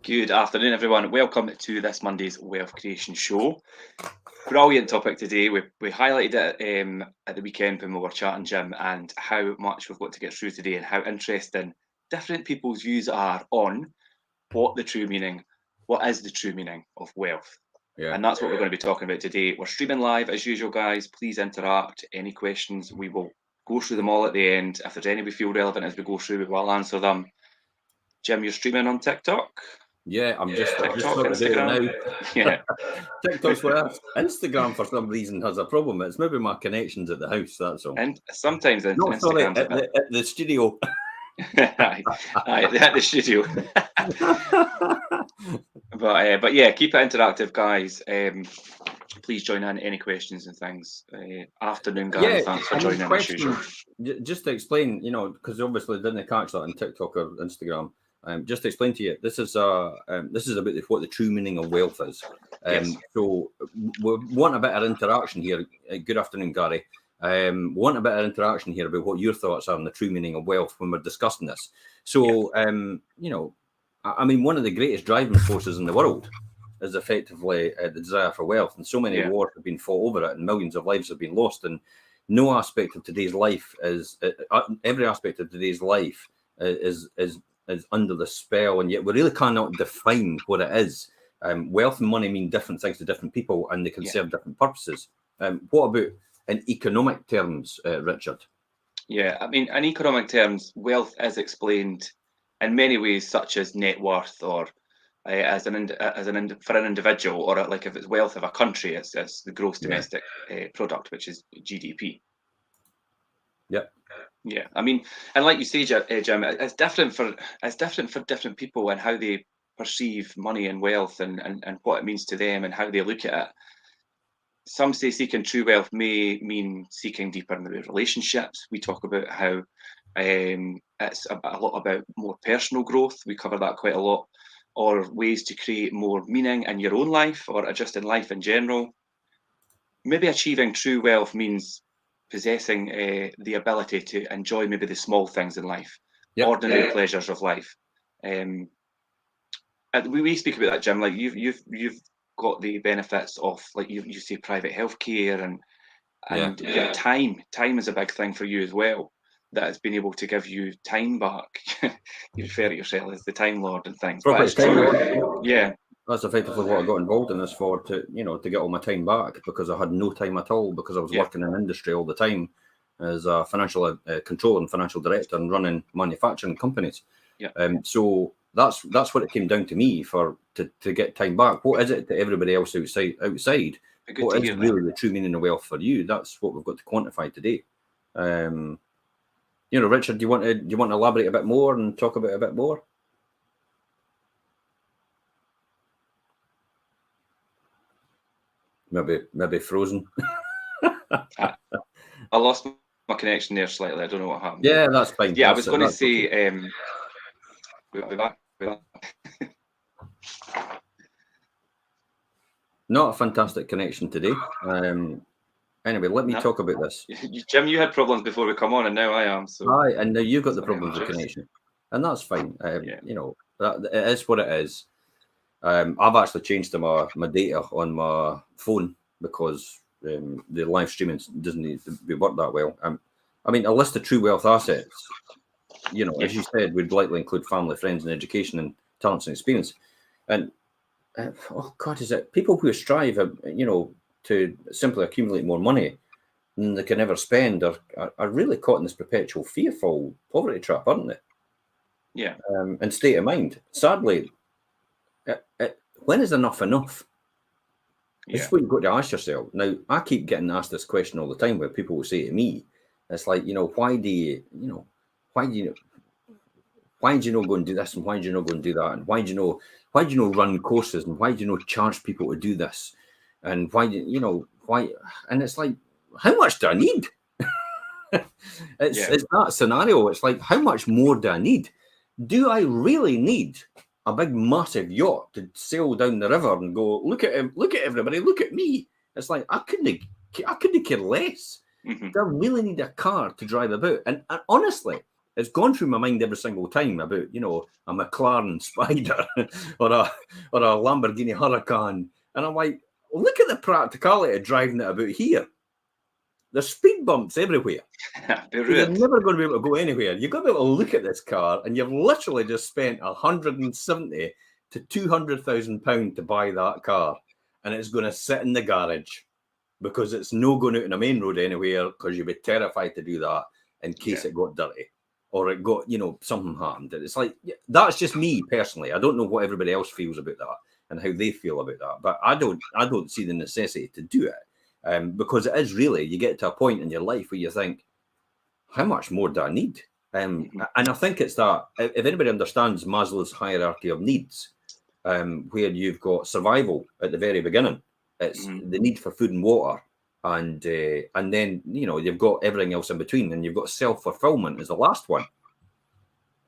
Good afternoon, everyone. Welcome to this Monday's Wealth Creation Show. Brilliant topic today. We highlighted it at the weekend when we were chatting, Jim, and how much we've got to get through today and how interesting different people's views are on what is the true meaning of wealth. Yeah. And that's what we're going to be talking about today. We're streaming live as usual, guys. Please interact. Any questions, we will go through them all at the end. If there's any we feel relevant as we go through, we will answer them. Jim, you're streaming on TikTok? Yeah, I'm just TikTok, about to do it Instagram. now. Yeah. TikTok's worse. Instagram, for some reason, has a problem. It's maybe my connections at the house, that's all. And sometimes No, sorry, at the studio. Aye, at the studio. But yeah, keep it interactive, guys. Please join in any questions and things. Afternoon, Gary. Thanks for joining as usual. Just to explain, because obviously didn't catch that on TikTok or Instagram. Just to explain to you, this is about what the true meaning of wealth is. Yes. So we want a bit of interaction here. Good afternoon, Gary. Want a bit of interaction here about what your thoughts are on the true meaning of wealth when we're discussing this. So, one of the greatest driving forces in the world is effectively the desire for wealth, and so many wars have been fought over it, and millions of lives have been lost. And no aspect of today's life every aspect of today's life is under the spell, and yet we really cannot define what it is. Wealth and money mean different things to different people, and they can serve different purposes. What about in economic terms, Richard? Yeah, I mean, in economic terms, wealth is explained in many ways, such as net worth, or for an individual, or like if it's wealth of a country, it's the gross domestic product, which is GDP. Yep. Yeah, I mean, and like you say, Jim, it's different for different people and how they perceive money and wealth and what it means to them and how they look at it. Some say seeking true wealth may mean seeking deeper in the relationships. We talk about how it's a lot about more personal growth. We cover that quite a lot, or ways to create more meaning in your own life or just in life in general. Maybe achieving true wealth means possessing the ability to enjoy maybe the small things in life, ordinary pleasures of life. We speak about that, Jim. Like you've got the benefits of, like you say, private healthcare and time. Time is a big thing for you as well. That has been able to give you time back. You refer to yourself as the Time Lord and things. But it's true. Yeah. That's effectively what I got involved in this for, to get all my time back, because I had no time at all, because I was working in industry all the time as a financial controller and financial director and running manufacturing companies. Yeah. So that's what it came down to me to get time back. What is it to everybody else outside? What is really the true meaning of wealth for you? That's what we've got to quantify today. Richard, do you want to elaborate a bit more and talk about it a bit more? Maybe frozen. I lost my connection there slightly. I don't know what happened. Yeah, that's fine. Yeah, I was going to say, we'll be back. Not a fantastic connection today. Anyway, let me talk about this. Jim, you had problems before we come on, and now I am. So. Aye, and now you've got the problems with connection, and that's fine. It is what it is. I've actually changed to my data on my phone because the live streaming doesn't need to be worked that well. A list of true wealth assets, as you said, would likely include family, friends, and education, and talents and experience. And is it people who strive, to simply accumulate more money than they can ever spend are really caught in this perpetual fearful poverty trap, aren't they? Yeah. And state of mind. Sadly, when is enough enough? This is what you've got to ask yourself. Now, I keep getting asked this question all the time, where people will say to me, it's like, why do you not go and do this, and why do you not go and do that, and why do you not run courses, and why do you not charge people to do this, and why? And it's like, how much do I need? It's that scenario. It's like, how much more do I need? Do I really need a big, massive yacht to sail down the river and go, look at him, look at everybody, look at me? It's like, I couldn't care less. Mm-hmm. Do I really need a car to drive about? And honestly, It's gone through my mind every single time about, a McLaren Spider or a Lamborghini Huracan. And I'm like, look at the practicality of driving it about here. There's speed bumps everywhere. So you're never going to be able to go anywhere. You've got to be able to look at this car, and you've literally just spent 170 to 200,000 pounds to buy that car, and it's going to sit in the garage because it's no going out on a main road anywhere, because you'd be terrified to do that in case it got dirty or it got, something happened. It's like, that's just me personally. I don't know what everybody else feels about that and how they feel about that, but I don't see the necessity to do it, because it is really, you get to a point in your life where you think, how much more do I need? And I think it's that, if anybody understands Maslow's hierarchy of needs, where you've got survival at the very beginning, it's the need for food and water, and then you've got everything else in between, and you've got self-fulfillment as the last one.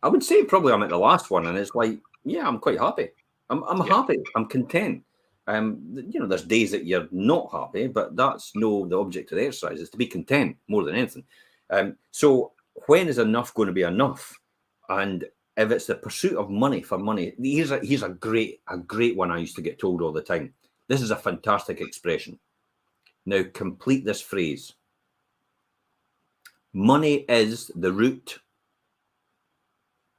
I would say probably I'm at the last one, and it's like, yeah, I'm quite happy. I'm happy. I'm content. There's days that you're not happy, but that's the object of the exercise is to be content more than anything. So when is enough going to be enough? And if it's the pursuit of money for money, here's a great one I used to get told all the time. This is a fantastic expression. Now complete this phrase. Money is the root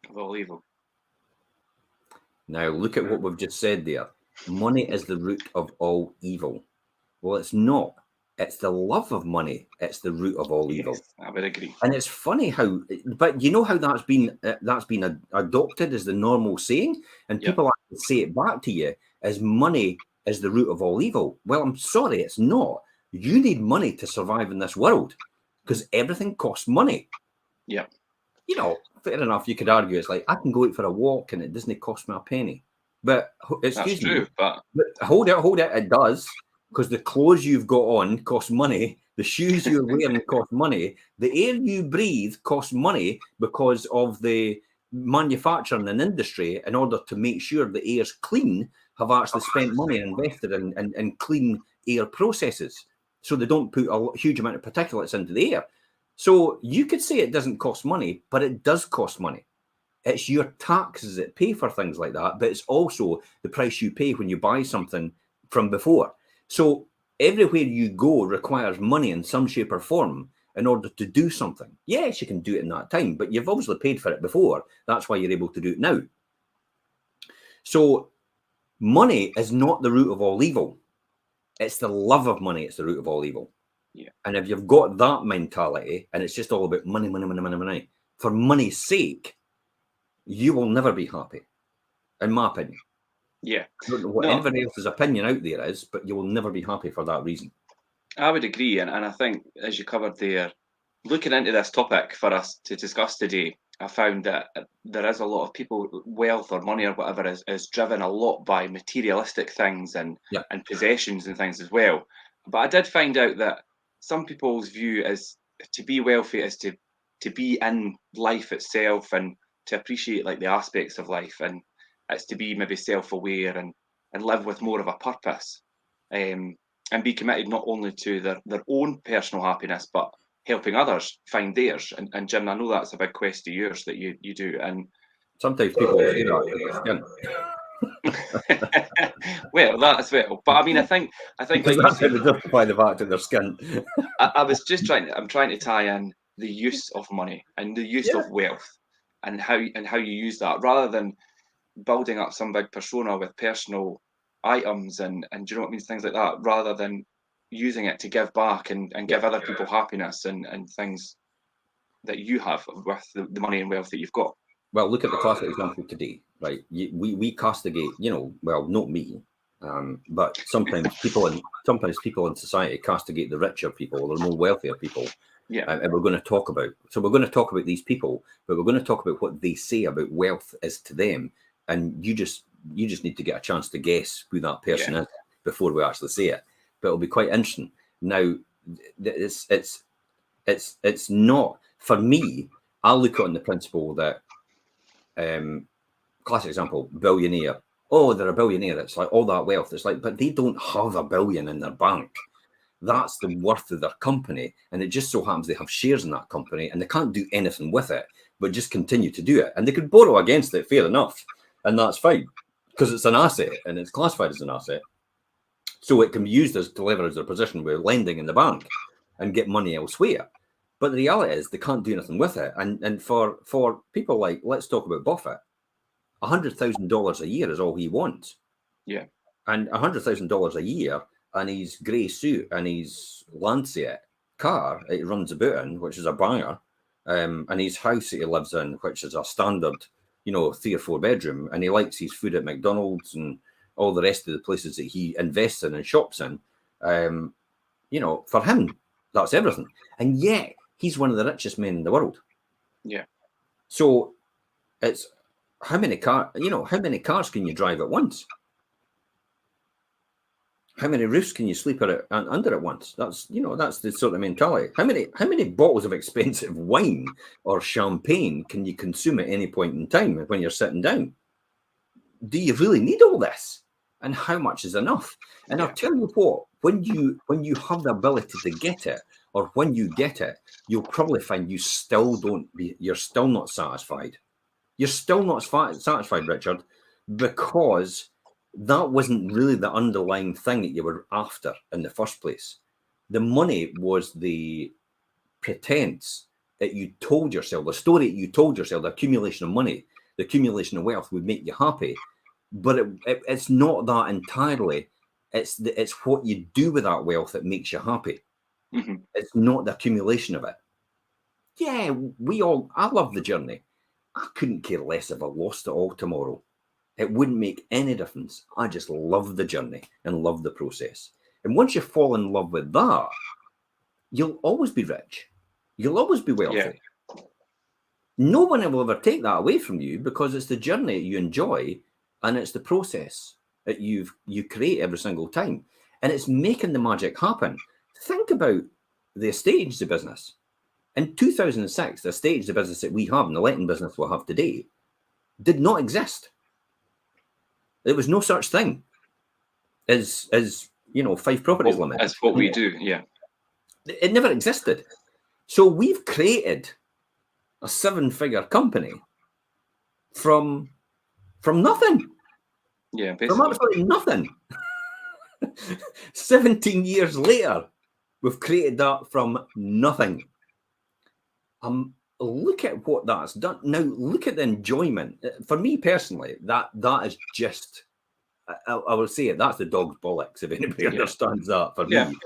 of all evil. Now look at what we've just said there. Money is the root of all evil. Well, it's not. It's the love of money. It's the root of all evil. I would agree. And it's funny how, but you know how that's been adopted as the normal saying, and people actually say it back to you as money is the root of all evil. Well, I'm sorry, it's not. You need money to survive in this world because everything costs money. Yeah. Fair enough. You could argue it's like I can go out for a walk and it doesn't cost me a penny. But excuse me, but hold it. It does. Because the clothes you've got on cost money, the shoes you're wearing cost money, the air you breathe costs money because of the manufacturing and industry, in order to make sure the air's clean, have actually spent money and invested in clean air processes, so they don't put a huge amount of particulates into the air. So you could say it doesn't cost money, but it does cost money. It's your taxes that pay for things like that, but it's also the price you pay when you buy something from before. So everywhere you go requires money in some shape or form in order to do something. Yes, you can do it in that time, but you've obviously paid for it before. That's why you're able to do it now. So money is not the root of all evil. It's the love of money. It's the root of all evil. Yeah. And if you've got that mentality and it's just all about money, for money's sake, you will never be happy, in my opinion. Yeah. I don't know what anybody else's opinion out there is, but you will never be happy for that reason. I would agree. And I think, as you covered there, looking into this topic for us to discuss today, I found that there is a lot of people, wealth or money or whatever is driven a lot by materialistic things and possessions and things as well. But I did find out that some people's view is to be wealthy is to be in life itself and to appreciate like the aspects of life, and it's to be maybe self-aware and live with more of a purpose, and be committed not only to their own personal happiness, but helping others find theirs. And Jim, I know that's a big quest of yours that you do. And sometimes people say that. Well, that as well. But I mean, I think like that's how they justify the fact that they're skint. I'm trying to tie in the use of money and the use of wealth and how you use that, rather than building up some big persona with personal items and do you know what I mean, things like that, rather than using it to give back and give other people happiness and things that you have with the money and wealth that you've got. Well, look at the classic example today, right? We castigate, well, not me, but sometimes people in society castigate the richer people, the more wealthier people. Yeah. And we're going to talk about these people, but we're going to talk about what they say about wealth is to them. And you just need to get a chance to guess who that person is before we actually say it. But it'll be quite interesting. Now, it's not, for me, I look on the principle that, classic example, billionaire. Oh, they're a billionaire. It's like all that wealth. It's like, but they don't have $1 billion in their bank. That's the worth of their company. And it just so happens they have shares in that company and they can't do anything with it. but just continue to do it. And they could borrow against it, fair enough, and that's fine, because it's an asset and it's classified as an asset. So it can be used as to leverage their position with lending in the bank and get money elsewhere. But the reality is they can't do anything with it. And for people like, let's talk about Buffett, $100,000 a year is all he wants. Yeah. And $100,000 a year and his grey suit and his Lancia car that he runs about in, which is a banger, and his house that he lives in, which is a standard, 3 or 4 bedroom, and he likes his food at McDonald's and all the rest of the places that he invests in and shops in. For him, that's everything. And yet he's one of the richest men in the world. Yeah. So it's how many cars can you drive at once? How many roofs can you sleep under at once? That's the sort of mentality. How many bottles of expensive wine or champagne can you consume at any point in time when you're sitting down? Do you really need all this? And how much is enough? And I'll tell you what, when you have the ability to get it, or when you get it, you'll probably find you're still not satisfied. You're still not satisfied, Richard, because that wasn't really the underlying thing that you were after in the first place. The money was the pretense that you told yourself, the story that you told yourself, the accumulation of money, the accumulation of wealth would make you happy. But it's not that entirely. It's what you do with that wealth that makes you happy. Mm-hmm. It's not the accumulation of it. Yeah, I love the journey. I couldn't care less if I lost it all tomorrow. It wouldn't make any difference. I just love the journey and love the process. And once you fall in love with that, you'll always be rich. You'll always be wealthy. Yeah. No one will ever take that away from you, because it's the journey you enjoy and it's the process that you create every single time. And it's making the magic happen. Think about the estate agency business. In 2006, the estate agency business that we have and the letting business we'll have today did not exist. There was no such thing as 5 properties limit. That's what we do, yeah. It never existed. So we've created a 7-figure company from nothing. Yeah, basically. From absolutely nothing. 17 years later, we've created that from nothing. Look at what that's done. Now, look at the enjoyment. For me personally, that is just, I will say it, that's the dog's bollocks, if anybody understands that. For me,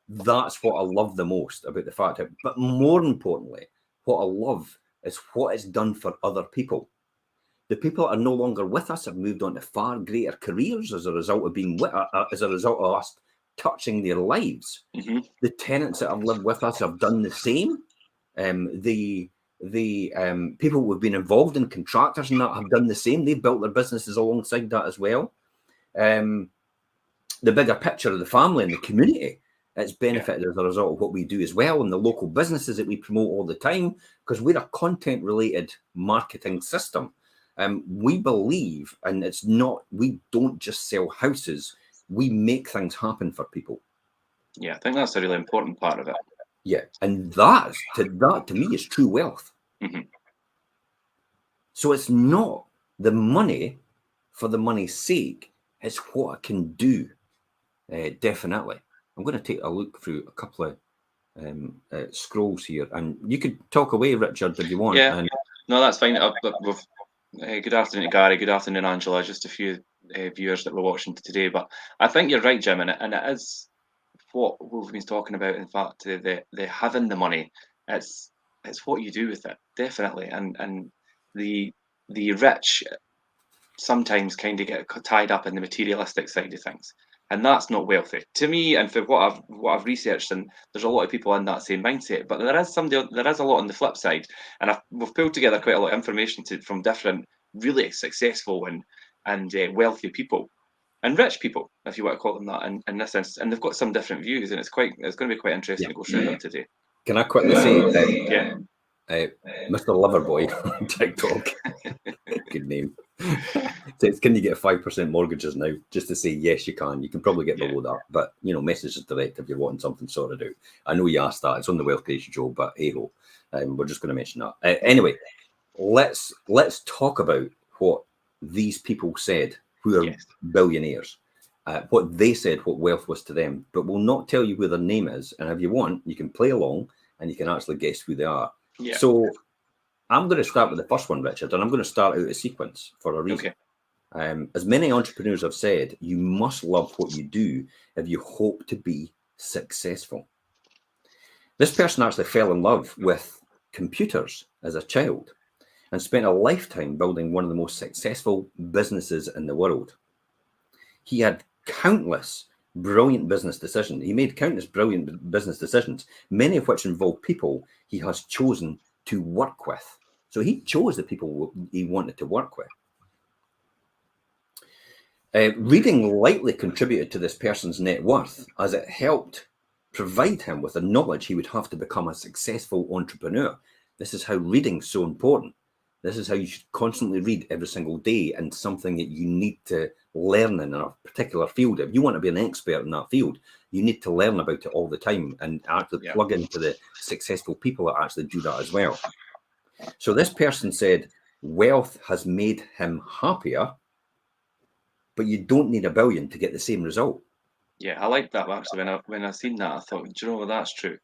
that's what I love the most about the fact that, but more importantly, what I love is what it's done for other people. The people that are no longer with us have moved on to far greater careers as a result of being as a result of us touching their lives. Mm-hmm. The tenants that have lived with us have done the same. The people who've been involved in contractors and that have done the same. They've built their businesses alongside that as well. The bigger picture of the family and the community, it's benefited as a result of what we do as well, and the local businesses that we promote all the time, because we're a content-related marketing system. We believe, and we don't just sell houses, we make things happen for people. Yeah, I think that's a really important part of it. Yeah, and that to me is true wealth. Mm-hmm. So it's not the money for the money's sake, it's what I can do. Definitely. I'm going to take a look through a couple of scrolls here, and you could talk away, Richard, if you want. Yeah, no, that's fine. Good afternoon, Gary. Good afternoon, Angela. Just a few viewers that we're watching today, but I think you're right, Jim, and it is what we've been talking about. In fact, the having the money, it's what you do with it, definitely. And the rich sometimes kind of get tied up in the materialistic side of things, and that's not wealthy to me. And for what I've researched, and there's a lot of people in that same mindset, but there is a lot on the flip side, and we've pulled together quite a lot of information from different really successful and wealthy people. And rich people, if you want to call them that, in this instance, and they've got some different views, and it's going to be quite interesting to go through that today. Can I quickly say, Mr. Loverboy on TikTok, good name, says, "Can you get 5% mortgages now?" Just to say, yes, you can. You can probably get below that, but message is direct if you're wanting something sorted out. I know you asked that; it's on the Wealth Creation Show, but hey ho, we're just going to mention that anyway. let's talk about what these people said who are billionaires, what they said, what wealth was to them, but we'll not tell you who their name is. And if you want, you can play along and you can actually guess who they are. Yeah. So I'm going to start with the first one, Richard, and I'm going to start out a sequence for a reason. Okay. As many entrepreneurs have said, you must love what you do if you hope to be successful. This person actually fell in love with computers as a child and spent a lifetime building one of the most successful businesses in the world. He had countless brilliant business decisions. He made countless brilliant business decisions, many of which involve people he has chosen to work with. So he chose the people he wanted to work with. Reading lightly contributed to this person's net worth, as it helped provide him with the knowledge he would have to become a successful entrepreneur. This is how reading's so important. This is how you should constantly read every single day, and something that you need to learn in a particular field. If you want to be an expert in that field, you need to learn about it all the time and actually plug into the successful people that actually do that as well. So this person said, wealth has made him happier, but you don't need $1 billion to get the same result. Yeah, I like that actually. When I seen that, I thought, do you know what, that's true?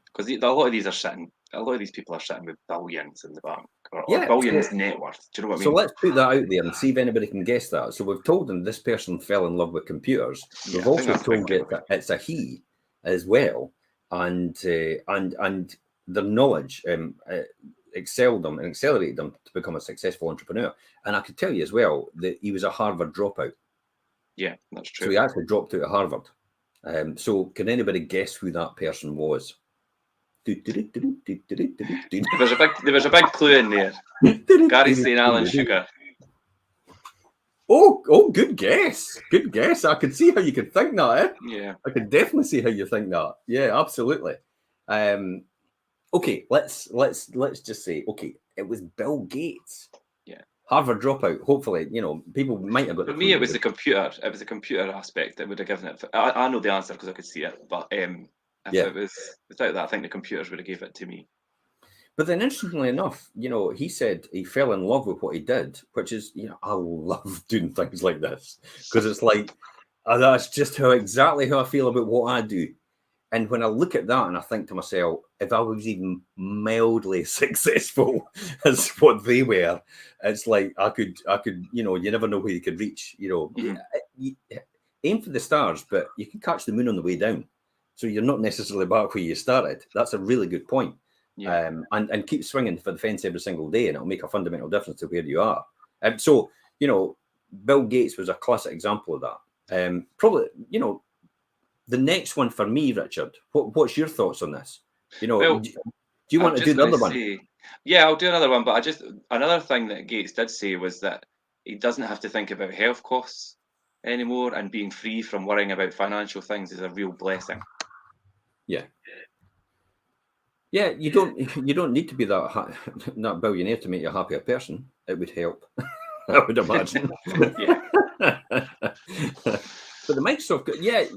Because a lot of these people are sitting with billions in the bank, or billions net worth. Do you know what I mean? So let's put that out there and see if anybody can guess that. So we've told them this person fell in love with computers. We've also told it that it's a he as well, and their knowledge excelled them and accelerated them to become a successful entrepreneur. And I could tell you as well that he was a Harvard dropout. Yeah, that's true. So he actually dropped out of Harvard. So can anybody guess who that person was? There was a big clue in there. Gary St. Allen Sugar. Oh, good guess. Good guess. I could see how you could think that, eh? Yeah. I could definitely see how you think that. Yeah, absolutely. Okay, let's just say, okay, it was Bill Gates. Yeah. Harvard dropout. Hopefully, people might have got. For me, it was the computer. It was the computer aspect that would have given it. I know the answer because I could see it, but if it was without that, I think the computers would have gave it to me. But then, interestingly enough, he said he fell in love with what he did, which is, I love doing things like this because it's like that's just exactly how I feel about what I do. And when I look at that and I think to myself, if I was even mildly successful as what they were, it's like I could, you never know where you could reach. You aim for the stars, but you can catch the moon on the way down. So you're not necessarily back where you started. That's a really good point. Yeah. And keep swinging for the fence every single day, and it'll make a fundamental difference to where you are. So, Bill Gates was a classic example of that. Probably, the next one for me, Richard, what's your thoughts on this? Do you want to do the other one? Yeah, I'll do another one. But another thing that Gates did say was that he doesn't have to think about health costs anymore, and being free from worrying about financial things is a real blessing. Yeah. Yeah, you don't need to be that billionaire to make you a happier person. It would help, I would imagine. Yeah. But the Microsoft,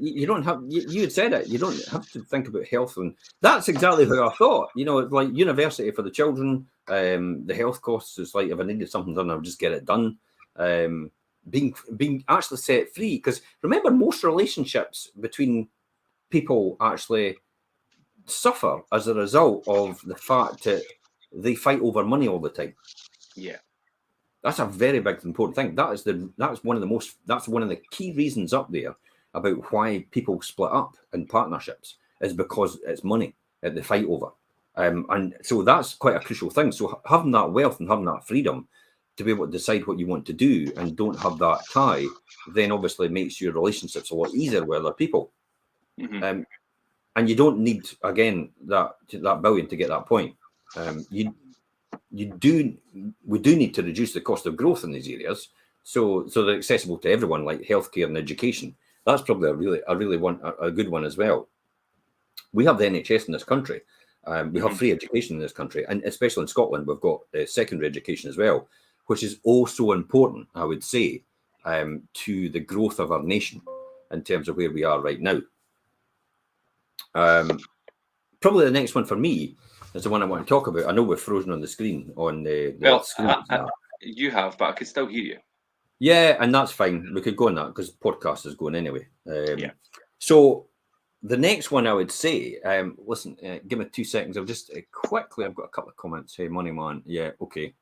you don't have. You had said it. You don't have to think about health, and that's exactly how I thought. It's like university for the children. The health costs is like if I needed something done, I would just get it done. Being actually set free, because remember, most relationships between people actually suffer as a result of the fact that they fight over money all the time. Yeah. That's a very big important thing. That's one of the key reasons up there about why people split up in partnerships is because it's money that they fight over. And so that's quite a crucial thing. So having that wealth and having that freedom to be able to decide what you want to do and don't have that tie, then obviously makes your relationships a lot easier with other people. Mm-hmm. And you don't need, again, that $1 billion to get that point. We do need to reduce the cost of growth in these areas, so they're accessible to everyone, like healthcare and education. That's probably a good one as well. We have the NHS in this country. We have free education in this country, and especially in Scotland, we've got secondary education as well, which is also important, I would say, to the growth of our nation in terms of where we are right now. Probably the next one for me is the one I want to talk about. I know we're frozen on the screen on the screen. You have, but I could still hear you. Yeah, and that's fine. We could go on that because podcast is going anyway. So the next one I would say, listen, give me 2 seconds. I'll just quickly, I've got a couple of comments. Hey, Money Man. Yeah, okay.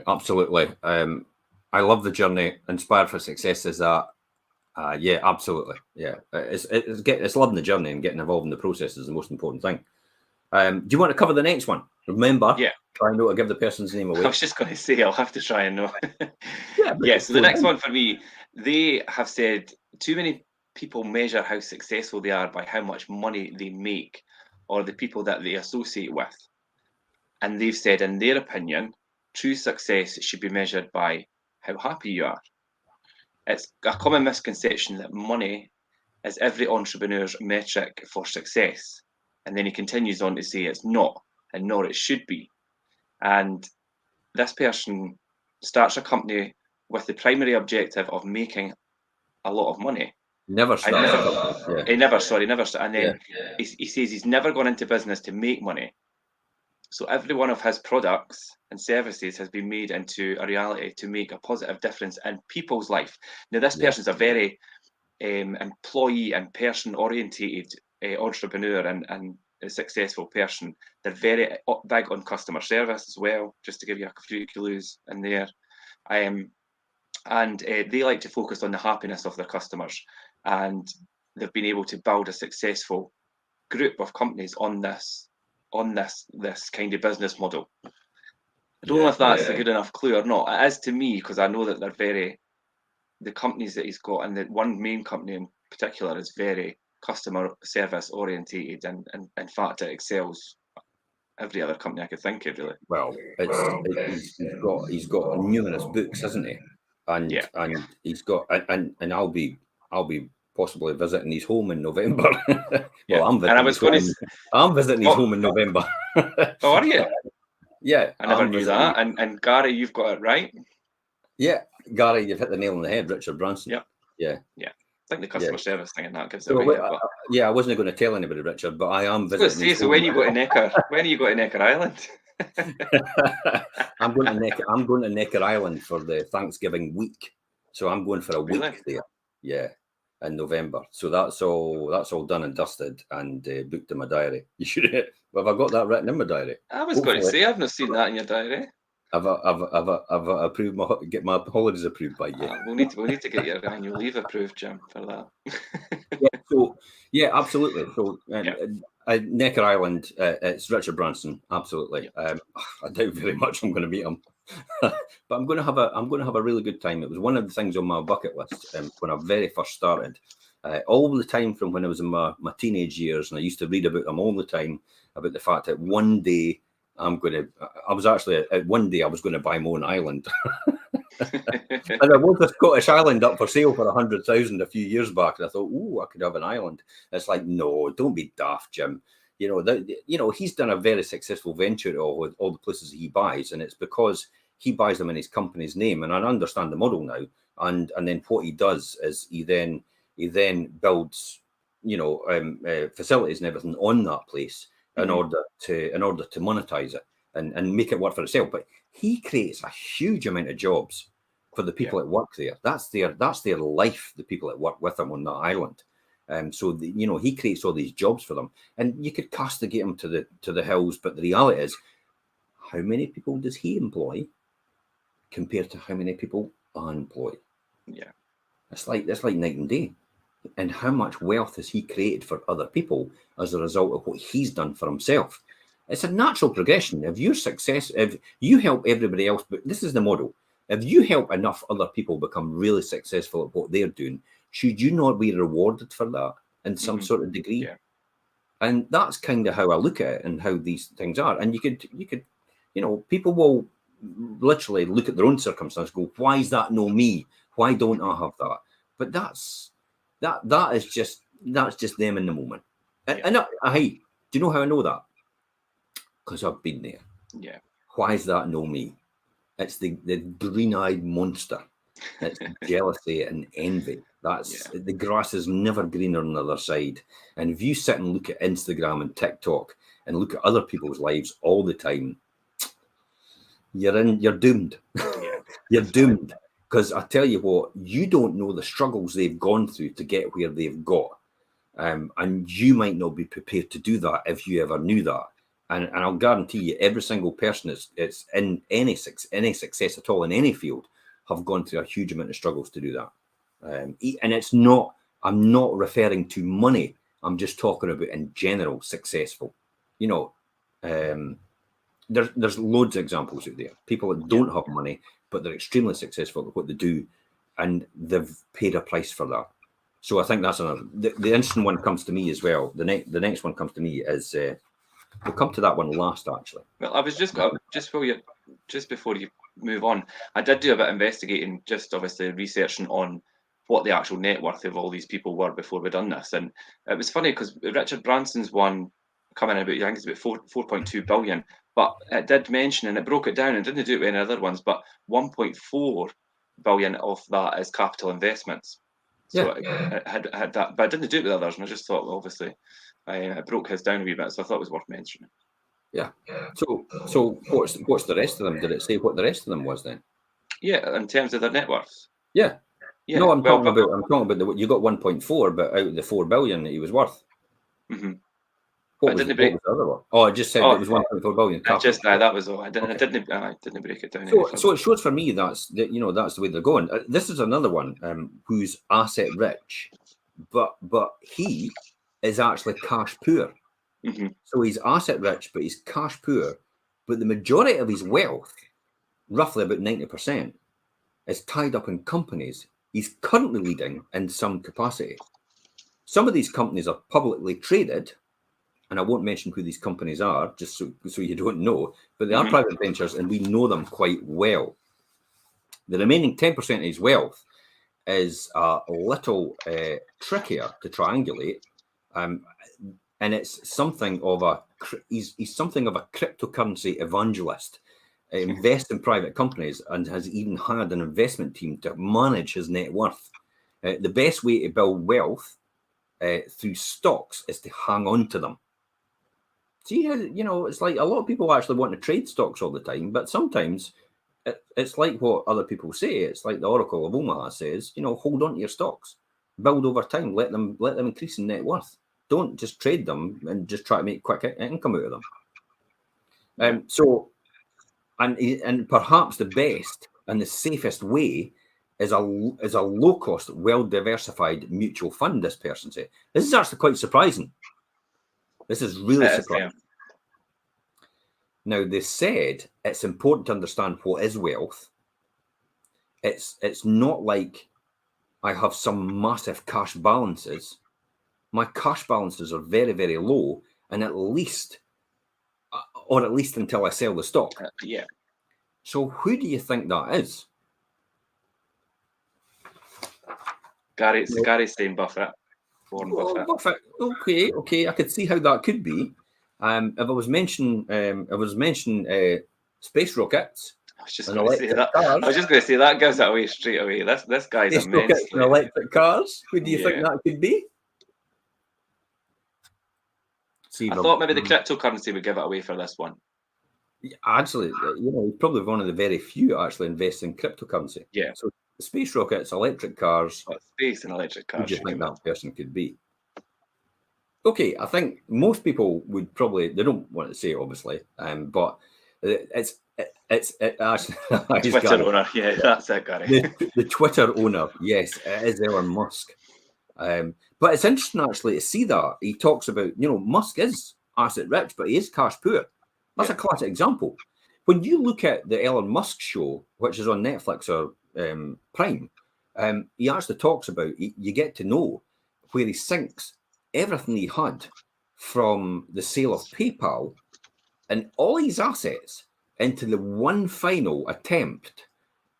Absolutely. I love the journey. Inspired for Success is that. Yeah, absolutely. Yeah, it's loving the journey and getting involved in the process is the most important thing. Do you want to cover the next one? Remember, try not to give the person's name away. I was just going to say, I'll have to try and know. So the next one for me, they have said too many people measure how successful they are by how much money they make or the people that they associate with. And they've said, in their opinion, true success should be measured by how happy you are. It's a common misconception that money is every entrepreneur's metric for success. And then he continues on to say it's not, and nor it should be. And this person starts a company with the primary objective of making a lot of money. He never started. And then he says he's never gone into business to make money. So every one of his products and services has been made into a reality to make a positive difference in people's life. Now, this person's a very employee and person-orientated entrepreneur and a successful person. They're very big on customer service as well, just to give you a few clues in there. And they like to focus on the happiness of their customers. And they've been able to build a successful group of companies on this kind of business model. I don't know if that's a good enough clue or not. It is to me, because I know that they're the companies that he's got, and the one main company in particular is very customer service orientated, and in fact it excels every other company I could think of, really. Well, he's got numerous books, hasn't he? And he's got and I'll be possibly visiting his home in November. I'm visiting his home in November. Oh, are you? Yeah, I never knew that. And Gary, you've got it right. Yeah, Gary, you've hit the nail on the head. Richard Branson. Yeah. I think the customer service thing and that gives it away. I wasn't going to tell anybody, Richard, but I am visiting. So when you go to Necker Island? I'm going to Necker Island for the Thanksgiving week, so I'm going for a week there. Yeah, in November. So that's all done and dusted and booked in my diary. You should have I got that written in my diary? I was going to say I've not seen that in your diary. I've approved get my holidays approved by you. We'll need to get your annual leave approved, Jim, for that. Absolutely. So Necker Island, it's Richard Branson, absolutely. I doubt very much I'm going to meet him, but I'm going to have a really good time. It was one of the things on my bucket list when I very first started. All the time from when I was in my teenage years, and I used to read about them all the time, about the fact that one day one day I was going to buy my own island. And there was a Scottish island up for sale for 100,000 a few years back, and I thought, I could have an island. It's like, no, don't be daft, Jim. He's done a very successful venture with all the places he buys, and it's because he buys them in his company's name. And I understand the model now. And then what he does is he then builds, facilities and everything on that place in order to monetize it and make it work for itself. But he creates a huge amount of jobs for the people that work there. That's their life, the people that work with him on that island. He creates all these jobs for them, and you could castigate him to the hills. But the reality is, how many people does he employ compared to how many people I employ? Yeah, it's like night and day. And how much wealth has he created for other people as a result of what he's done for himself? It's a natural progression. If you help everybody else, but this is the model. If you help enough other people become really successful at what they're doing, should you not be rewarded for that in some sort of degree? Yeah. And that's kind of how I look at it and how these things are. And you could, people will literally look at their own circumstance, go, why is that no me? Why don't I have that? But that's just them in the moment. And do you know how I know that? Because I've been there. Yeah. Why is that no me? It's the green-eyed monster. It's jealousy and envy. The grass is never greener on the other side. And if you sit and look at Instagram and TikTok and look at other people's lives all the time, you're doomed. Yeah, you're doomed. Because I tell you what, you don't know the struggles they've gone through to get where they've got. And you might not be prepared to do that if you ever knew that. And I'll guarantee you, every single person that's in any success at all in any field have gone through a huge amount of struggles to do that. And it's not, I'm not referring to money. I'm just talking about in general successful. You know, there's loads of examples out there. People that don't have money, but they're extremely successful at what they do, and they've paid a price for that. So I think that's another. The instant one comes to me as well. The next one comes to me is. We'll come to that one last, actually. Well, I was just before you move on, I did do a bit of investigating, just obviously researching on what the actual net worth of all these people were before we'd done this, and it was funny because Richard Branson's one coming about, I think it's about 4.2 billion, but it did mention, and it broke it down, and didn't do it with any other ones, but 1.4 billion of that is capital investments. So it had that, but I didn't do it with others, and I just thought, well, obviously, I broke his down a wee bit, so I thought it was worth mentioning. Yeah. So what's the rest of them? Did it say what the rest of them was then? Yeah, in terms of their net worth. Yeah. No, I'm talking about you got 1.4, but out of the 4 billion that he was worth. Mm-hmm. What was the other one? Oh, I just said it was 1.4 billion. That was all. I didn't break it down. So it shows for me that's the way they're going. This is another one who's asset rich, but he is actually cash poor. Mm-hmm. So he's asset rich, but he's cash poor. But the majority of his wealth, roughly about 90%, is tied up in companies he's currently leading in some capacity. Some of these companies are publicly traded, and I won't mention who these companies are, just so you don't know, but they are private ventures, and we know them quite well. The remaining 10% of his wealth is a little trickier to triangulate, and it's something of he's something of a cryptocurrency evangelist. Invests in private companies and has even had an investment team to manage his net worth. The best way to build wealth through stocks is to hang on to them. See, it's like a lot of people actually want to trade stocks all the time, but sometimes it's like what other people say. It's like the Oracle of Omaha says, hold on to your stocks, build over time, let them increase in net worth. Don't just trade them and just try to make quick income out of them. And perhaps the best and the safest way is a low-cost, well-diversified mutual fund, this person said. This is actually quite surprising. This is really surprising. Now, they said it's important to understand what is wealth. It's not like I have some massive cash balances. My cash balances are very, very low, and at least until I sell the stock. Yeah. So who do you think that is? Gary's saying Buffett. Warren Buffett. Okay. I could see how that could be. If I was mentioning space rockets. I was just going to say that. Cars, I was just going to say that gives it away straight away. This guy's space immense. Rockets and electric cars. Who do you think that could be? I thought maybe the cryptocurrency would give it away for this one. Actually, he's probably one of the very few actually invest in cryptocurrency. Yeah. So space rockets, electric cars. Space and electric cars. Who do you think that person could be? Okay, I think most people would probably, they don't want to say it obviously, but it's actually Twitter owner. Yeah, that's it, Gary. The Twitter owner, yes, it is Elon Musk. But it's interesting actually to see that he talks about, Musk is asset rich, but he is cash poor. That's a classic example. When you look at the Elon Musk show, which is on Netflix or Prime, he actually talks about, you get to know where he sinks everything he had from the sale of PayPal and all his assets into the one final attempt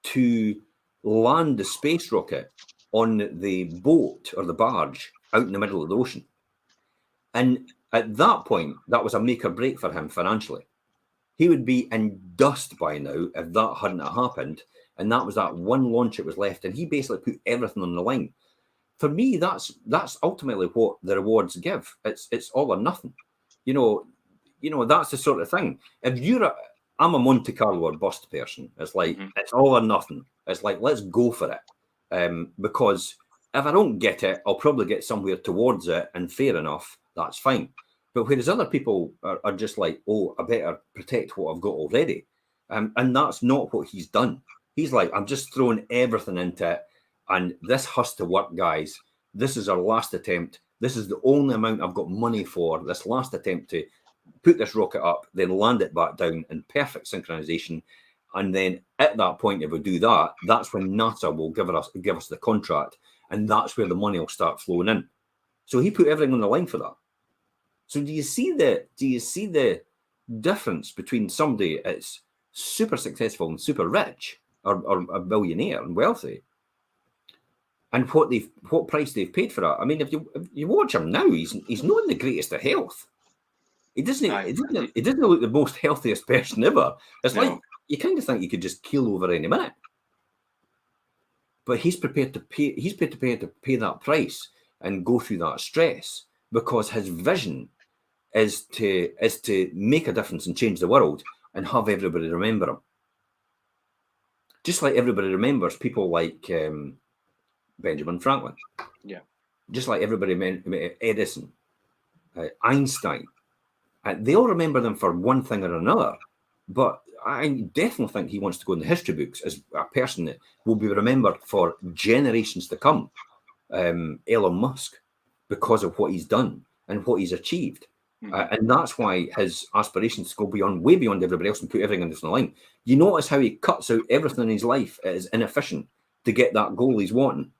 to land the space rocket on the boat or the barge out in the middle of the ocean. And at that point, that was a make or break for him financially. He would be in dust by now if that hadn't happened. And that was that one launch that was left. And he basically put everything on the line. for me, that's ultimately what the rewards give. It's all or nothing. You know, that's the sort of thing. If I'm a Monte Carlo or bust person. It's like, it's all or nothing. It's like, let's go for it. Because if I don't get it, I'll probably get somewhere towards it, and fair enough, that's fine. But whereas other people are just like, oh, I better protect what I've got already. And that's not what he's done. He's like, I'm just throwing everything into it, and this has to work, guys. This is our last attempt. This is the only amount I've got money for, this last attempt to put this rocket up, then land it back down in perfect synchronization. And then at that point, if we do that, that's when NASA will give us the contract, and that's where the money will start flowing in. So he put everything on the line for that. So do you see the difference between somebody that's super successful and super rich, or a billionaire and wealthy, and what price they've paid for that? I mean, if you watch him now, he's not in the greatest of health. He doesn't look the most healthiest person ever. It's like you kind of think you could just keel over any minute. But he's prepared to pay. He's prepared to pay that price and go through that stress, because his vision is to make a difference and change the world and have everybody remember him. Just like everybody remembers people like Benjamin Franklin. Yeah. Just like everybody Edison, Einstein. They all remember them for one thing or another. But I definitely think he wants to go in the history books as a person that will be remembered for generations to come. Elon Musk, because of what he's done and what he's achieved. And that's why his aspirations go way beyond everybody else and put everything on the line. You notice how he cuts out everything in his life that is inefficient to get that goal he's wanting.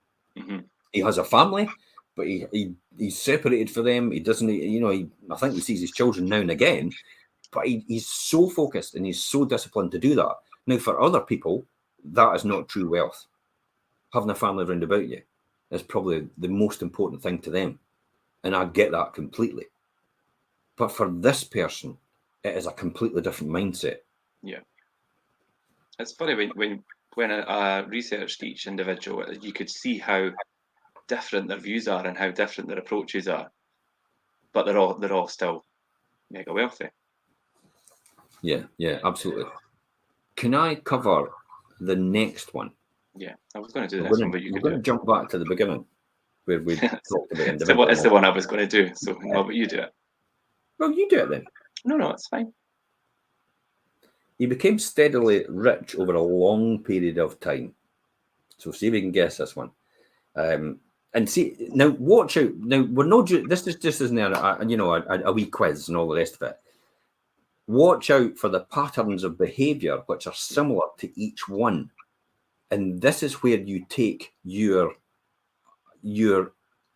He has a family, but he's separated for them. He doesn't, I think he sees his children now and again, but he's so focused and he's so disciplined to do that. Now, for other people, that is not true wealth. Having a family around about you is probably the most important thing to them. And I get that completely. But for this person, it is a completely different mindset. Yeah. It's funny when I researched each individual, you could see how different their views are and how different their approaches are. But they're all still mega wealthy. Yeah, absolutely. Can I cover the next one? Yeah, I was going to do this one, but you could do it. Jump back to the beginning where we talked about individual. It's the one I was going to do. So how about you do it? Well, you do it then. No, it's fine. He became steadily rich over a long period of time. So see if we can guess this one. And see, now watch out. Now we're not. This is just isn't a wee quiz and all the rest of it. Watch out for the patterns of behaviour which are similar to each one, and this is where you take your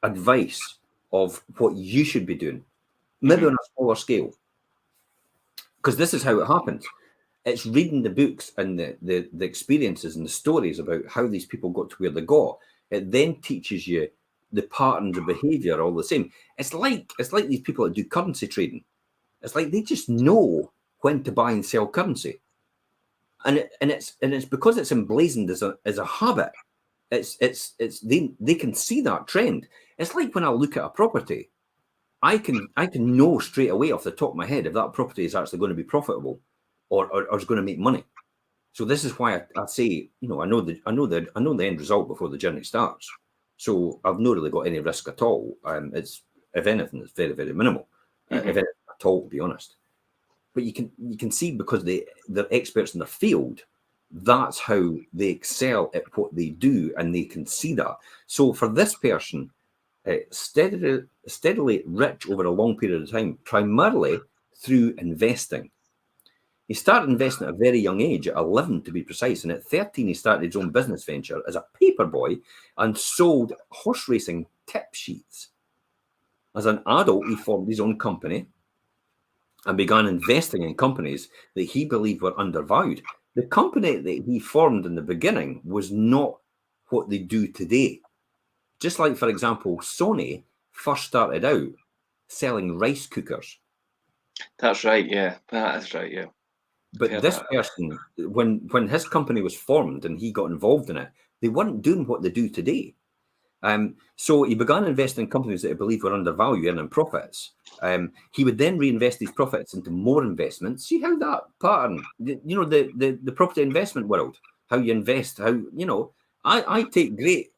advice of what you should be doing, maybe on a smaller scale, because this is how it happens. It's reading the books and the experiences and the stories about how these people got to where they got. It then teaches you the patterns of behaviour all the same. It's like these people that do currency trading. It's like they just know when to buy and sell currency, and it's because it's emblazoned as a habit. They can see that trend. It's like when I look at a property, I can know straight away off the top of my head if that property is actually going to be profitable or is going to make money. So this is why I say, I know the end result before the journey starts. So I've not really got any risk at all. It's, if anything, it's very, very minimal, if anything at all, to be honest. But you can see, because they're experts in their field, that's how they excel at what they do, and they can see that. So for this person, steadily rich over a long period of time, primarily through investing. He started investing at a very young age, at 11 to be precise, and at 13 he started his own business venture as a paper boy and sold horse racing tip sheets. As an adult, he formed his own company and began investing in companies that he believed were undervalued. The company that he formed in the beginning was not what they do today. Just like, for example, Sony first started out selling rice cookers. That's right, yeah. That is right, yeah. But this person, when his company was formed and he got involved in it, they weren't doing what they do today. So he began investing in companies that he believed were undervalued, earning profits. He would then reinvest these profits into more investments. See how that pattern, the property investment world, how you invest, how, I take great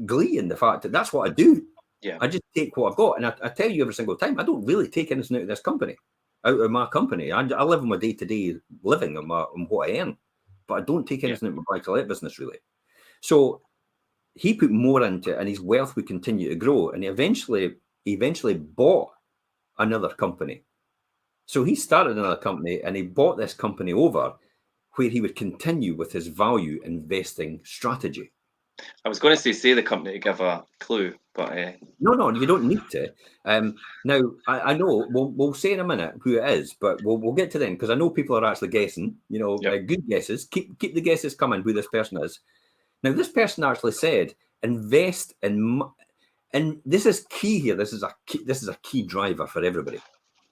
glee in the fact that that's what I do. Yeah. I just take what I've got. And I tell you every single time, I don't really take anything out of this company, out of my company. I live on my day-to-day living on what I earn, but I don't take anything out of my buy-to-let business, really. So he put more into it, and his wealth would continue to grow. And he eventually bought another company. So he started another company, and he bought this company over, where he would continue with his value investing strategy. I was going to say the company to give a clue, but no, you don't need to. Now I know we'll say in a minute who it is, but we'll get to them, because I know people are actually guessing. Good guesses. Keep the guesses coming. Who this person is. Now, this person actually said, invest in, and this is key here. This is a key driver for everybody.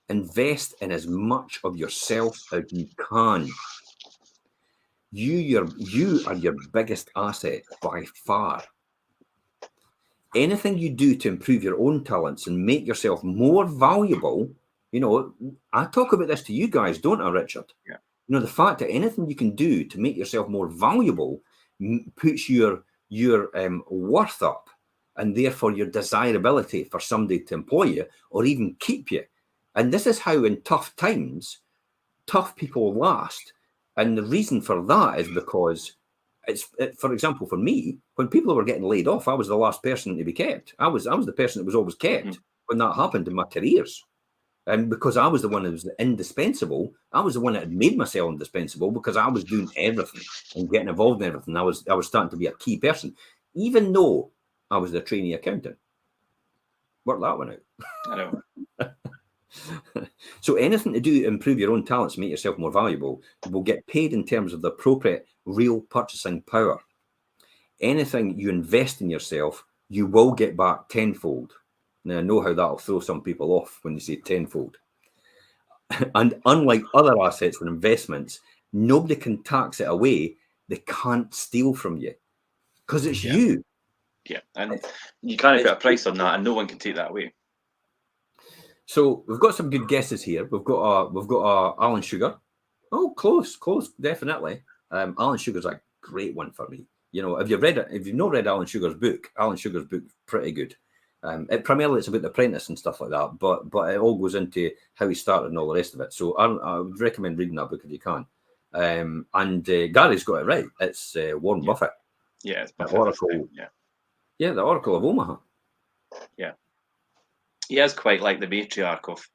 Invest in as much of yourself as you can. You are your biggest asset by far. Anything you do to improve your own talents and make yourself more valuable, I talk about this to you guys, don't I, Richard? Yeah. The fact that anything you can do to make yourself more valuable puts your worth up, and therefore your desirability for somebody to employ you or even keep you. And this is how in tough times, tough people last. And the reason for that is because for example, for me, when people were getting laid off, I was the last person to be kept. I was the person that was always kept when that happened in my careers. And because I was the one that was indispensable, I was the one that had made myself indispensable, because I was doing everything and getting involved in everything. I was starting to be a key person, even though I was the trainee accountant. Work that one out. I know. So anything to do to improve your own talents, make yourself more valuable, will get paid in terms of the appropriate real purchasing power. Anything you invest in yourself, you will get back tenfold. Now, I know how that'll throw some people off when you say tenfold. And unlike other assets and investments, nobody can tax it away. They can't steal from you, because it's you. Yeah, and you can't put a price on that, and no one can take that away. So we've got some good guesses here. We've got Alan Sugar. Oh, close, definitely. Alan Sugar's a great one for me. If you've not read Alan Sugar's book pretty good. Primarily it's about the apprentice and stuff like that, but it all goes into how he started and all the rest of it. So I would recommend reading that book if you can. And Gary's got it right. It's Warren Buffett. Yeah, it's Buffett. The Oracle. Yeah, the Oracle of Omaha. Yeah, he is quite like the matriarch of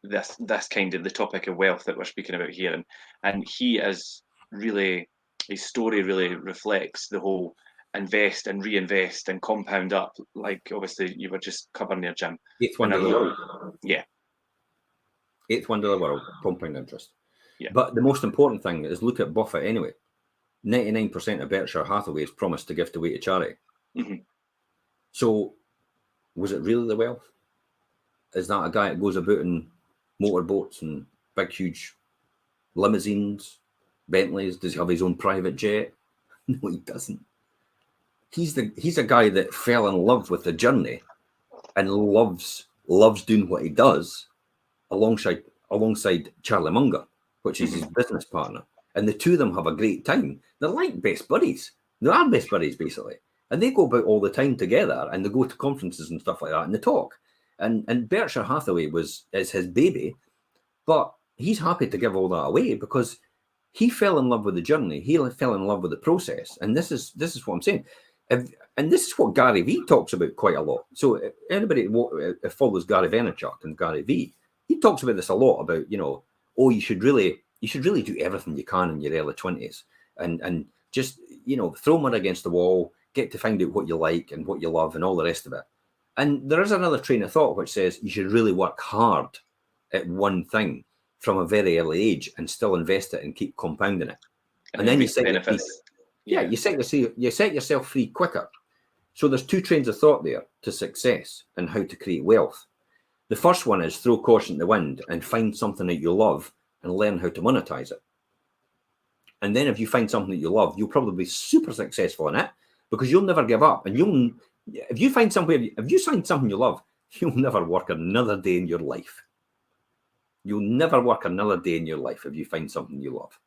this kind of the topic of wealth that we're speaking about here, and he is really, his story really reflects the whole invest and reinvest and compound up, like obviously you were just covering there, Jim. Eighth wonder of the world. Yeah. Eighth wonder of the world, compound interest. Yeah. But the most important thing is look at Buffett anyway. 99% of Berkshire Hathaway is promised to give away to charity. Mm-hmm. So was it really the wealth? Is that a guy that goes about in motorboats and big, huge limousines, Bentleys? Does he have his own private jet? No, he doesn't. He's a guy that fell in love with the journey and loves doing what he does alongside Charlie Munger, which is his business partner. And the two of them have a great time. They're like best buddies. They are best buddies, basically. And they go about all the time together, and they go to conferences and stuff like that, and they talk. And Berkshire Hathaway is his baby, but he's happy to give all that away because he fell in love with the journey. He fell in love with the process. And this is what I'm saying. And this is what Gary Vee talks about quite a lot. So anybody who follows Gary Vaynerchuk and Gary Vee, he talks about this a lot about, you should really do everything you can in your early 20s and just, throw money against the wall, get to find out what you like and what you love and all the rest of it. And there is another train of thought which says you should really work hard at one thing from a very early age and still invest it and keep compounding it. And then you set benefits. You set yourself free quicker. So there's two trains of thought there to success and how to create wealth. The first one is throw caution to the wind and find something that you love and learn how to monetize it. And then if you find something that you love, you'll probably be super successful in it, because you'll never give up. And if you find something you love, you'll never work another day in your life. You'll never work another day in your life if you find something you love.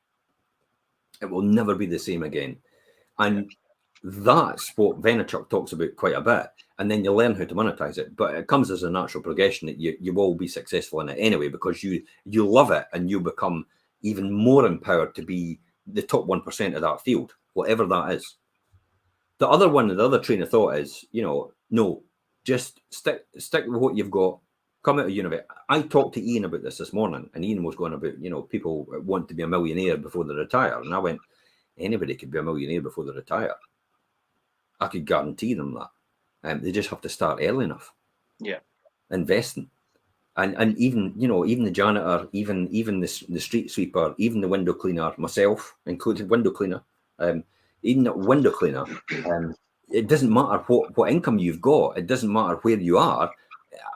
It will never be the same again. And that's what Vaynerchuk talks about quite a bit. And then you learn how to monetize it. But it comes as a natural progression that you will be successful in it anyway, because you love it, and you become even more empowered to be the top 1% of that field, whatever that is. The other train of thought is, no, just stick with what you've got. Come out of university. I talked to Ian about this morning, and Ian was going about, people want to be a millionaire before they retire. And I went, anybody could be a millionaire before they retire. I could guarantee them that. They just have to start early enough. Yeah. Investing. And even, even the janitor, even the street sweeper, even the window cleaner, myself, included window cleaner, even the window cleaner, it doesn't matter what income you've got. It doesn't matter where you are.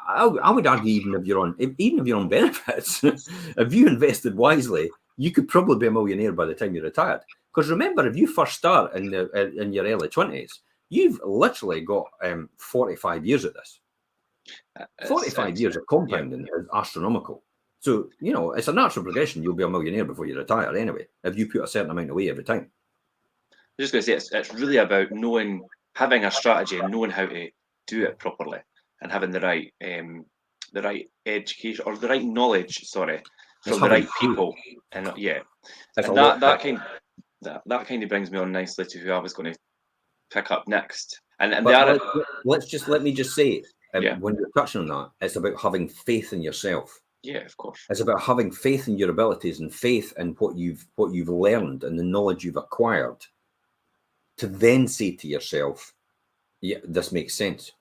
I would argue even if you're on benefits, if you invested wisely, you could probably be a millionaire by the time you're retired. Because remember, if you first start in your early 20s, you've literally got 45 years at this. 45 years of compounding is astronomical. So, it's a natural progression. You'll be a millionaire before you retire anyway, if you put a certain amount away every time. I'm just going to say, it's really about having a strategy and knowing how to do it properly, and having the right education, or the right knowledge, from the right people. And that kind of brings me on nicely to who I was going to pick up next. And let me just say, when you're touching on that, it's about having faith in yourself. Yeah, of course. It's about having faith in your abilities and faith in what you've learned and the knowledge you've acquired, to then say to yourself, yeah, this makes sense.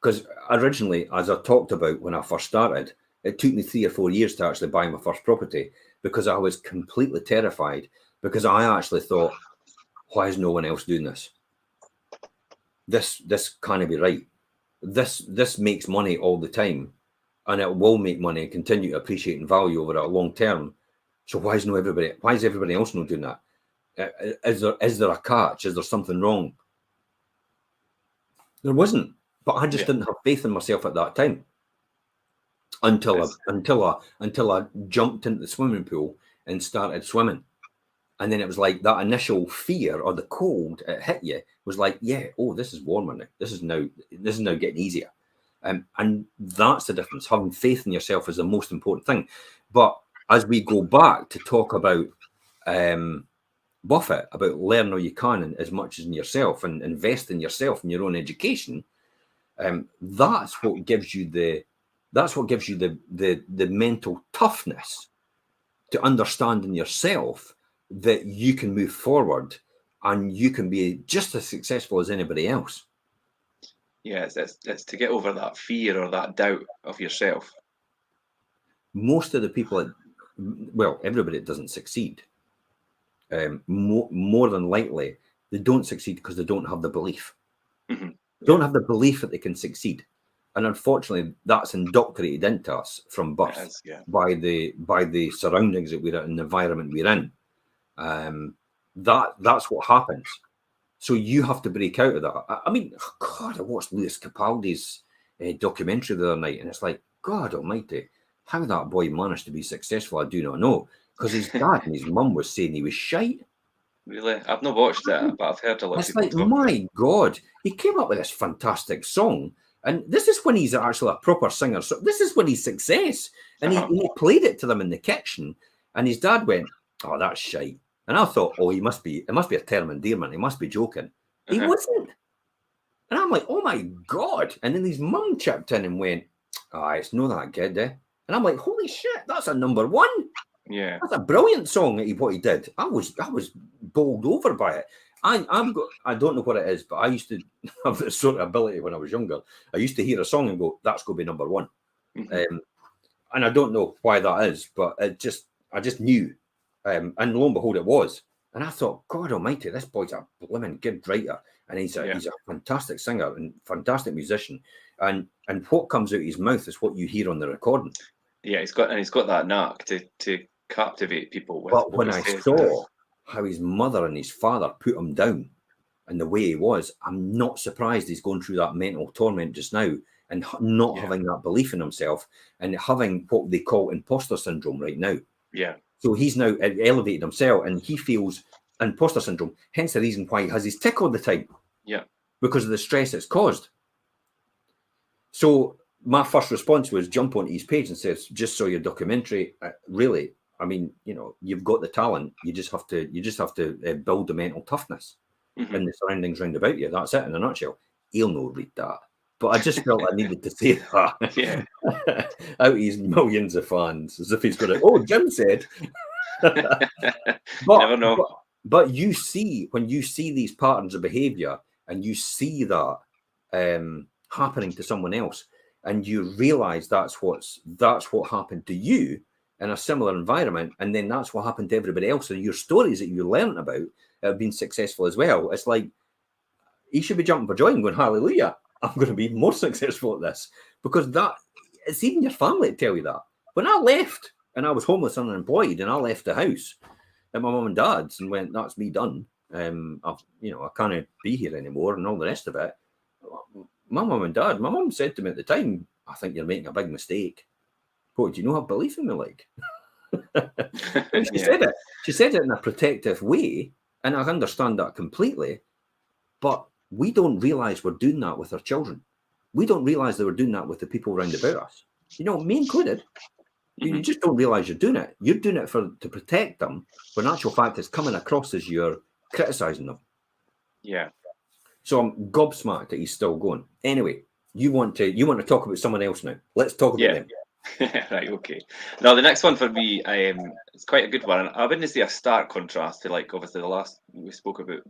Because originally, as I talked about when I first started, it took me 3 or 4 years to actually buy my first property, because I was completely terrified, because I actually thought, why is no one else doing this? This can't be right. This makes money all the time, and it will make money and continue to appreciate in value over a long term. So why is everybody else not doing that? Is there a catch? Is there something wrong? There wasn't, but I just didn't have faith in myself at that time. Until I jumped into the swimming pool and started swimming. And then it was like that initial fear, or the cold, it hit you, was like, this is warmer now. This is now getting easier. And that's the difference. Having faith in yourself is the most important thing. But as we go back to talk about Buffett, about learn all you can, and as much as in yourself, and invest in yourself and your own education, that's what gives you the mental toughness to understand in yourself that you can move forward and you can be just as successful as anybody else. Yeah, it's to get over that fear or that doubt of yourself. Most of the people, everybody that doesn't succeed, more than likely, they don't succeed because they don't have the belief. Mm-hmm. Don't have the belief that they can succeed. And unfortunately, that's indoctrinated into us from birth by the surroundings that we're in, the environment we're in. That's what happens. So you have to break out of that. I mean, God, I watched Lewis Capaldi's documentary the other night, and it's like, God almighty, how that boy managed to be successful, I do not know. Because his dad and his mum was saying he was shite. Really? I've not watched it, but I've heard a lot of people talk. My God, he came up with this fantastic song. And this is when he's actually a proper singer. So this is when he's success. And he played it to them in the kitchen. And his dad went, oh, that's shite. And I thought, oh, it must be a term endearment. He must be joking. He wasn't. And I'm like, oh my God. And then his mum chipped in and went, oh, it's not that good, eh? And I'm like, holy shit, that's a number one. Yeah. That's a brilliant song what he did. I was bowled over by it. I don't know what it is, but I used to have this sort of ability when I was younger. I used to hear a song and go, that's going to be number one. Mm-hmm. And I don't know why that is, but I just knew. And lo and behold, it was. And I thought, God almighty, this boy's a blooming good writer. And he's a fantastic singer and fantastic musician. And what comes out of his mouth is what you hear on the recording. Yeah, he's got that knack to captivate people with. But when I saw how his mother and his father put him down and the way he was, I'm not surprised he's going through that mental torment just now and not having that belief in himself and having what they call imposter syndrome right now. Yeah. So he's now elevated himself and he feels imposter syndrome, hence the reason why he has his tick all the time. Yeah. Because of the stress it's caused. So my first response was jump onto his page and says, just saw your documentary. Really, I mean, you know, you've got the talent. You just have to build the mental toughness in the surroundings round about you. That's it in a nutshell. He'll no read that. But I just felt I needed to say that. Yeah. Out of his millions of fans, as if he's going to, oh, Jim said. Never know. But you see, when you see these patterns of behavior and you see that happening to someone else, and you realize that's what happened to you in a similar environment, and then that's what happened to everybody else, and your stories that you learned about have been successful as well. It's like you should be jumping for joy and going, hallelujah, I'm going to be more successful at this, because that it's even your family to tell you that. When I left and I was homeless and unemployed, and I left the house at my mum and dad's and went, that's me done. I can't be here anymore, and all the rest of it. My mum and dad, my mum said to me at the time, I think you're making a big mistake. What, do you not have belief in me, like? She said it. She said it in a protective way, and I understand that completely. But we don't realise we're doing that with our children. We don't realise that we're doing that with the people around about us. You know, me included. You just don't realise you're doing it. You're doing it to protect them, when in actual fact it's coming across as you're criticising them. Yeah. So I'm gobsmacked that he's still going. Anyway, you want to talk about someone else now. Let's talk about them. Right, okay. Now the next one for me, it's quite a good one. I wouldn't say a stark contrast to, like, obviously the last we spoke about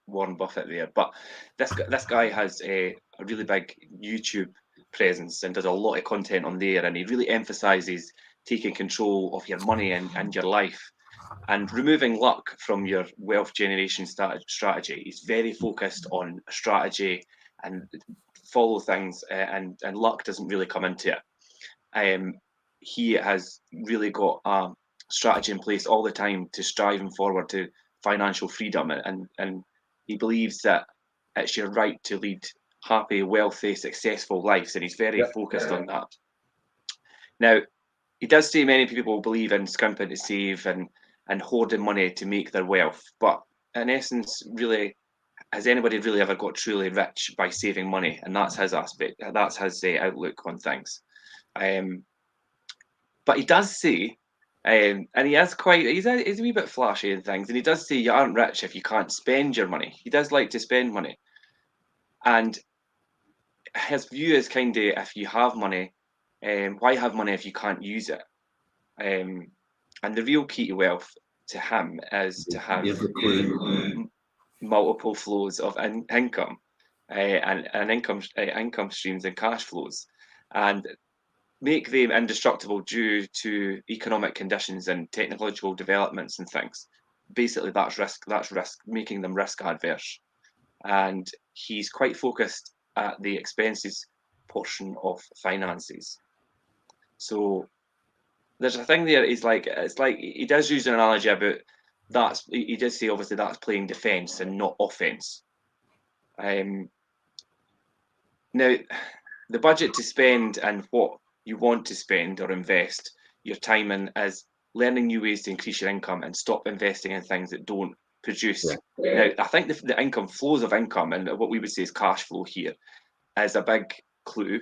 Warren Buffett there, but this guy has a really big YouTube presence and does a lot of content on there, and he really emphasizes taking control of your money and your life and removing luck from your wealth generation strategy. He's very focused on strategy and follow things, and luck doesn't really come into it. He has really got a strategy in place all the time to striving forward to financial freedom, and he believes that it's your right to lead happy, wealthy, successful lives, and he's very focused on that. Now, he does say many people believe in scrimping to save and hoarding money to make their wealth, but in essence, really, has anybody really ever got truly rich by saving money? And that's his aspect. That's his outlook on things. But he does say, and he is he's a wee bit flashy in things, and he does say you aren't rich if you can't spend your money. He does like to spend money, and his view is kind of, if you have money, why have money if you can't use it? And the real key to wealth to him is to have multiple flows of income, and income streams and cash flows, and make them indestructible due to economic conditions and technological developments and things. Basically, that's risk, making them risk adverse. And he's quite focused at the expenses portion of finances. So there's a thing there. It's like he does use an analogy about that. He does say obviously that's playing defense and not offense. Now, the budget to spend and what you want to spend or invest your time in is learning new ways to increase your income and stop investing in things that don't produce. Now, I think the income flows of income, and what we would say is cash flow here, is a big clue.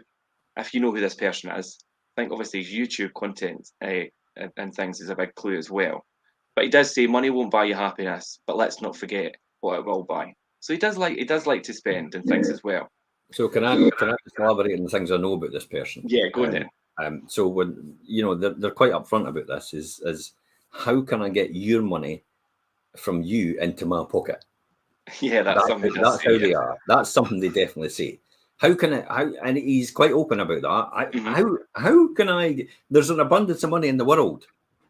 If you know who this person is, I think obviously YouTube content and things is a big clue as well. But he does say money won't buy you happiness, but let's not forget what it will buy. So he does like to spend and things as well. So can I just elaborate on the things I know about this person? Yeah, go on then. So when they're quite upfront about this, is how can I get your money from you into my pocket? Yeah, that's how they are. That's something they definitely say. How can and he's quite open about that. How can I? There's an abundance of money in the world,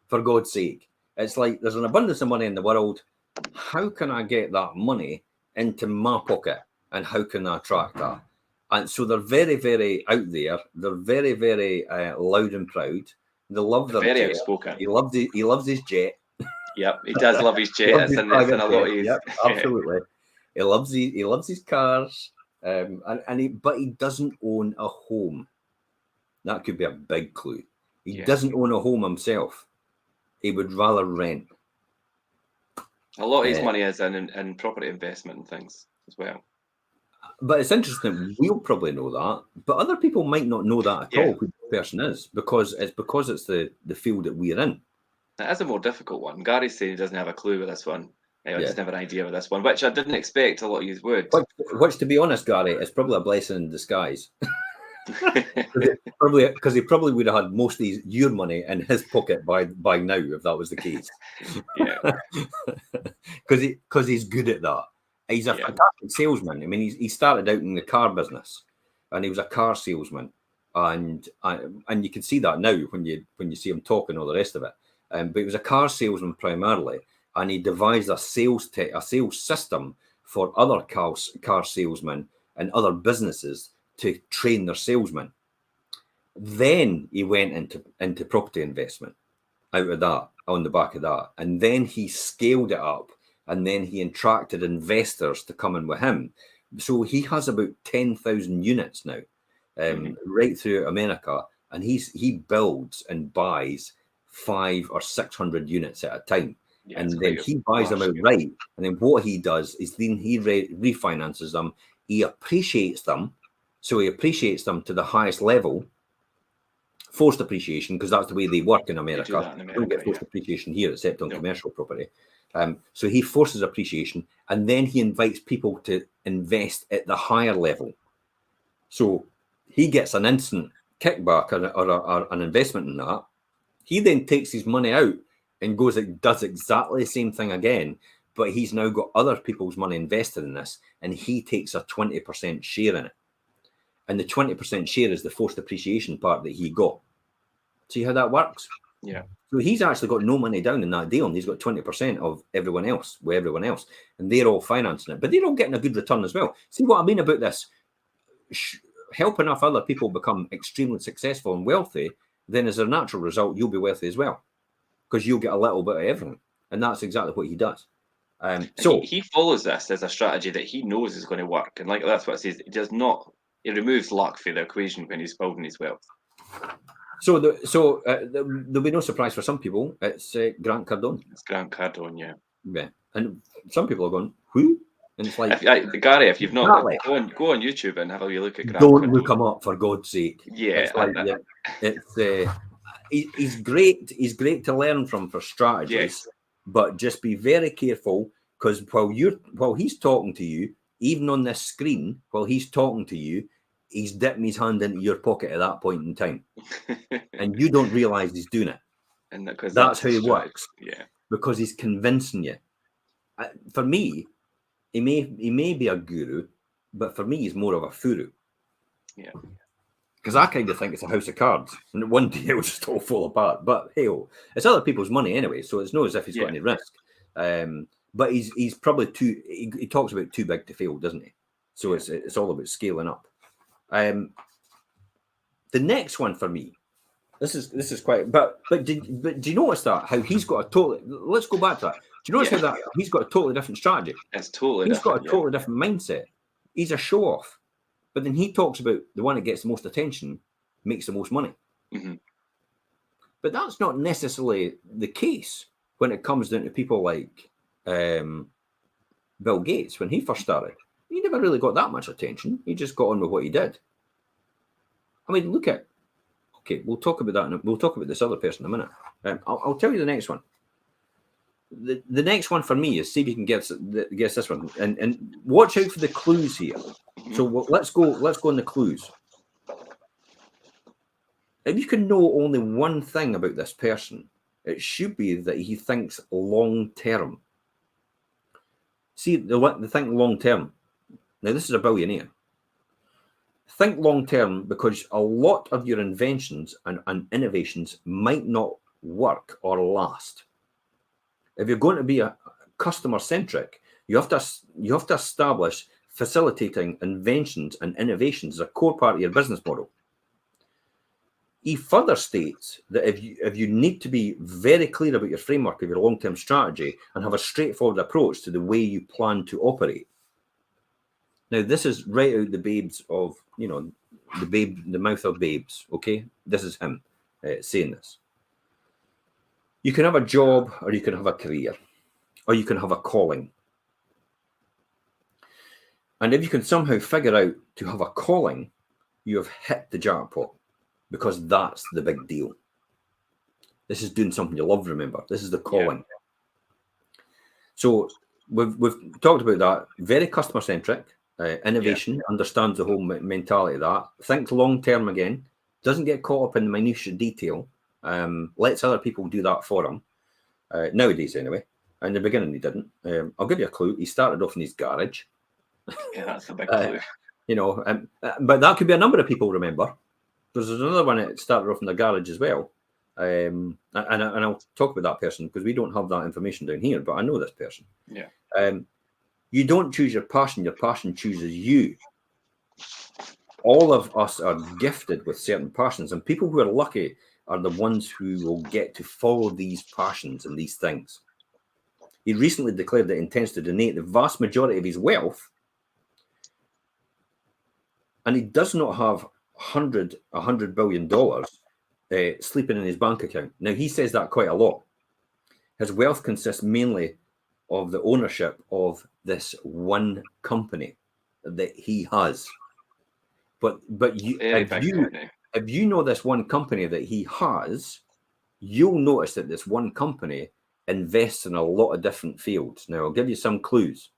for God's sake. It's like there's an abundance of money in the world. How can I get that money into my pocket, and how can I attract that? And so they're very, very out there. They're very, very loud and proud. They love their very jet. outspoken. He loves his jet. Yep, he does love his jet. It's in a lot of his. Yep, absolutely. He loves his cars, but he doesn't own a home. That could be a big clue. He doesn't own a home himself. He would rather rent. A lot of his money is in property investment and things as well. But it's interesting. We'll probably know that, but other people might not know that at all. Who the person is, because it's the field that we're in. That is a more difficult one. Gary's saying he doesn't have a clue with this one. I just have an idea with this one, which I didn't expect a lot of you would. Which, to be honest, Gary, is probably a blessing in disguise. Because he probably would have had most of your money in his pocket by now if that was the case. Because he's good at that. He's a fantastic salesman. I mean, he started out in the car business, and he was a car salesman, and you can see that now when you see him talking all the rest of it. But he was a car salesman primarily, and he devised a sales system for other car salesmen and other businesses to train their salesmen. Then he went into property investment out of that, on the back of that, and then he scaled it up, and then he attracted investors to come in with him. So he has about 10,000 units now, right through America, and he builds and buys 500 or 600 units at a time. And then he buys them outright. And then what he does is then he refinances them. He appreciates them. So he appreciates them to the highest level. Forced appreciation, because that's the way they work in America. You don't get forced appreciation here, except on commercial property. So he forces appreciation, and then he invites people to invest at the higher level. So he gets an instant kickback or an investment in that. He then takes his money out and goes and does exactly the same thing again, but he's now got other people's money invested in this, and he takes a 20% share in it. And the 20% share is the forced appreciation part that he got. See how that works? Yeah. So he's actually got no money down in that deal, and he's got 20% of everyone else, and they're all financing it, but they're all getting a good return as well. See what I mean about this? Help enough other people become extremely successful and wealthy, then as a natural result, you'll be wealthy as well, because you'll get a little bit of everything, and that's exactly what he does. So he follows this as a strategy that he knows is going to work, and like that's what it says. It does not. It removes luck from the equation when he's building his wealth. So there'll be no surprise for some people. It's Grant Cardone. It's Grant Cardone, yeah. Yeah, and some people are going, who? And it's like, Gary, if you've not, go on YouTube and have a wee look at Grant Don't Cardone. Look him up, for God's sake. Yeah, it's he's great. He's great to learn from for strategies, but just be very careful, because while he's talking to you, even on this screen, while he's talking to you, he's dipping his hand into your pocket at that point in time, and you don't realize he's doing it. And that's how he works. Yeah, because he's convincing you. For me, he may be a guru, but for me, he's more of a furu. Yeah, because I kind of think it's a house of cards, and one day it'll just all fall apart. But hey, it's other people's money anyway, so it's not as if he's got any risk. But he's probably too. He talks about too big to fail, doesn't he? So it's all about scaling up. The next one for me, this is quite. But do you notice that how he's got a totally? Let's go back to that. Do you notice how that he's got a totally different strategy? It's totally. He's got a totally different mindset. He's a show off, but then he talks about the one that gets the most attention makes the most money. Mm-hmm. But that's not necessarily the case when it comes down to people like Bill Gates. When he first started, he never really got that much attention. He just got on with what he did. I mean, look at. Okay, we'll talk about that. We'll talk about this other person in a minute. I'll tell you the next one. The next one for me is see if you can guess this one, and watch out for the clues here. Mm-hmm. So let's go on the clues. If you can know only one thing about this person, it should be that he thinks long term. See, the think long term. Now, this is a billionaire. Think long term, because a lot of your inventions and innovations might not work or last. If you're going to be a customer centric, you have to establish facilitating inventions and innovations as a core part of your business model. He further states that if you need to be very clear about your framework of your long-term strategy and have a straightforward approach to the way you plan to operate, Now, this is right out the babes of, the mouth of babes, okay? This is him saying this. You can have a job, or you can have a career, or you can have a calling. And if you can somehow figure out to have a calling, you have hit the jackpot, because that's the big deal. This is doing something you love, remember. This is the calling. Yeah. So we've talked about that. Very customer-centric. Innovation, understands the whole mentality of that. Thinks long-term again. Doesn't get caught up in the minutiae detail. Lets other people do that for him. Nowadays, anyway. In the beginning, he didn't. I'll give you a clue. He started off in his garage. Yeah, that's a big clue. But that could be a number of people, remember. There's another one that started off in the garage as well. And I'll talk about that person because we don't have that information down here, but I know this person. Yeah. You don't choose your passion chooses you. All of us are gifted with certain passions, and people who are lucky are the ones who will get to follow these passions and these things. He recently declared that he intends to donate the vast majority of his wealth, and he does not have $100 billion sleeping in his bank account. Now, he says that quite a lot. His wealth consists mainly of the ownership of this one company that he has. But if you know this one company that he has, you'll notice that this one company invests in a lot of different fields. Now, I'll give you some clues.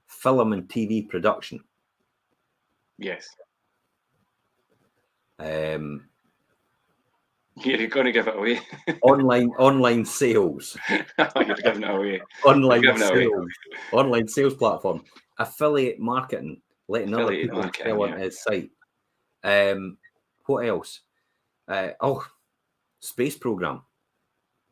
Film and TV production. Yes. You're going to give it away. online sales. You're giving it away. Online sales platform. Affiliate marketing, letting other people sell on his site. What else? Space program.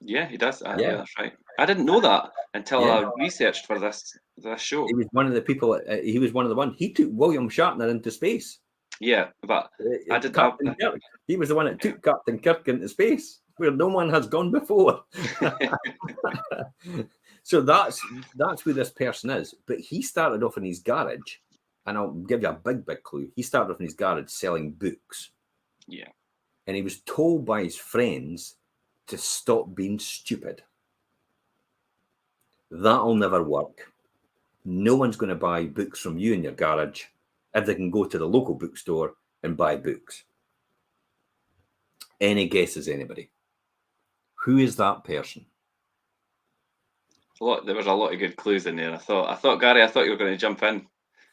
Yeah, he does. Yeah, that's right. I didn't know that until I researched for this show. He was one of the people. He was one of the ones. He took William Shatner into space. Yeah, but I did. He was the one that took Captain Kirk into space, where no one has gone before. So that's who this person is. But he started off in his garage, and I'll give you a big clue. He started off in his garage selling books. Yeah. And he was told by his friends to stop being stupid. That'll never work. No one's going to buy books from you in your garage if they can go to the local bookstore and buy books. Any guesses, anybody? Who is that person? There was a lot of good clues in there. I thought Gary, you were going to jump in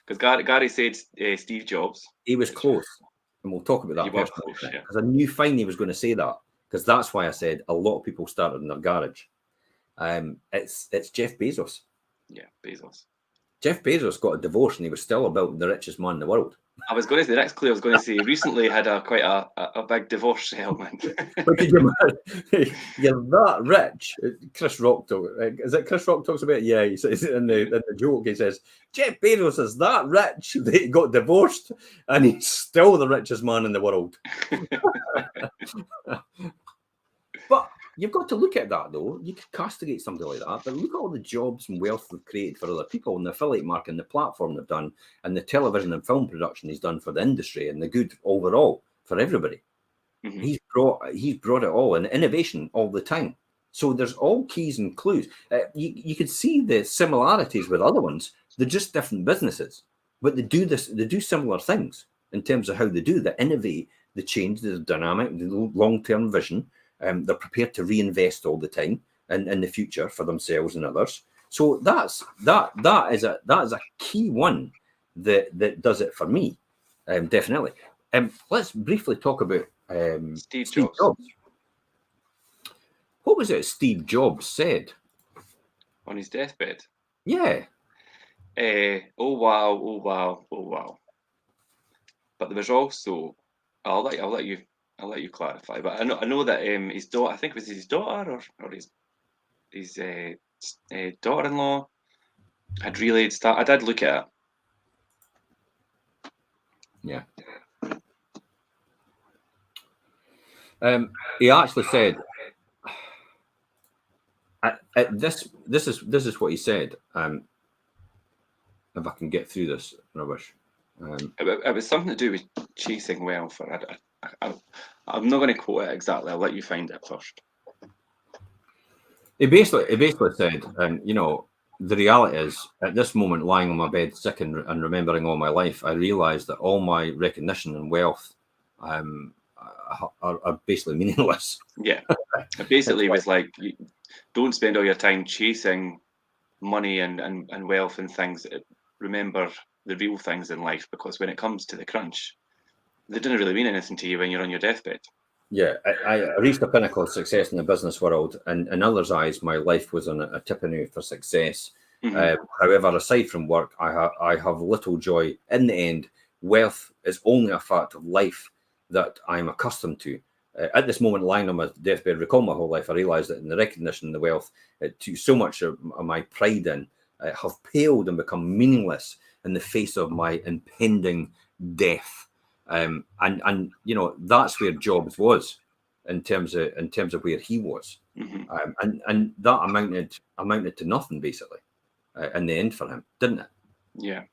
because Gary said Steve Jobs. He was close, and we'll talk about that person. Because I knew fine he was going to say that, because that's why I said a lot of people started in their garage. It's Jeff Bezos. Yeah, Bezos. Jeff Bezos got a divorce, and he was still about the richest man in the world. I was going to say the next clue. I was going to say recently had quite a big divorce settlement. But could you imagine? You're that rich. Chris Rock is it Chris Rock talks about it? Yeah, he says in the joke. He says Jeff Bezos is that rich that he got divorced, and he's still the richest man in the world. But you've got to look at that, though. You could castigate somebody like that, but look at all the jobs and wealth they've created for other people, and the affiliate marketing, the platform they've done, and the television and film production he's done for the industry, and the good overall for everybody. Mm-hmm. He's brought it all, and innovation all the time. So there's all keys and clues. You could see the similarities with other ones. They're just different businesses, but they do similar things in terms of how they do. They innovate, they change, the dynamic, the long-term vision. They're prepared to reinvest all the time in the future for themselves and others. So that is a key one that does it for me, definitely. Let's briefly talk about Steve Jobs. What was it Steve Jobs said on his deathbed? Yeah. Oh wow. But there was also I'll let you clarify. But I know that his daughter, I think it was his daughter or his daughter-in-law had relayed stuff. I did look at it. Yeah. He actually said, this is what he said. If I can get through this, I wish. It was something to do with chasing wealth. I'm not going to quote it exactly. I'll let you find it first. He basically said, the reality is, at this moment, lying on my bed, sick and remembering all my life, I realised that all my recognition and wealth are basically meaningless. Yeah, it basically was like, don't spend all your time chasing money and wealth and things. Remember the real things in life, because when it comes to the crunch, they didn't really mean anything to you when you're on your deathbed. Yeah, I reached a pinnacle of success in the business world, and in others' eyes, my life was on a tipping for success. However, aside from work, I have little joy. In the end, wealth is only a fact of life that I'm accustomed to. At this moment, lying on my deathbed, recall my whole life, I realised that in the recognition and the wealth, to so much of my pride in, have paled and become meaningless in the face of my impending death. And that's where Jobs was in terms of where he was, and that amounted to nothing basically in the end for him, didn't it? Yeah.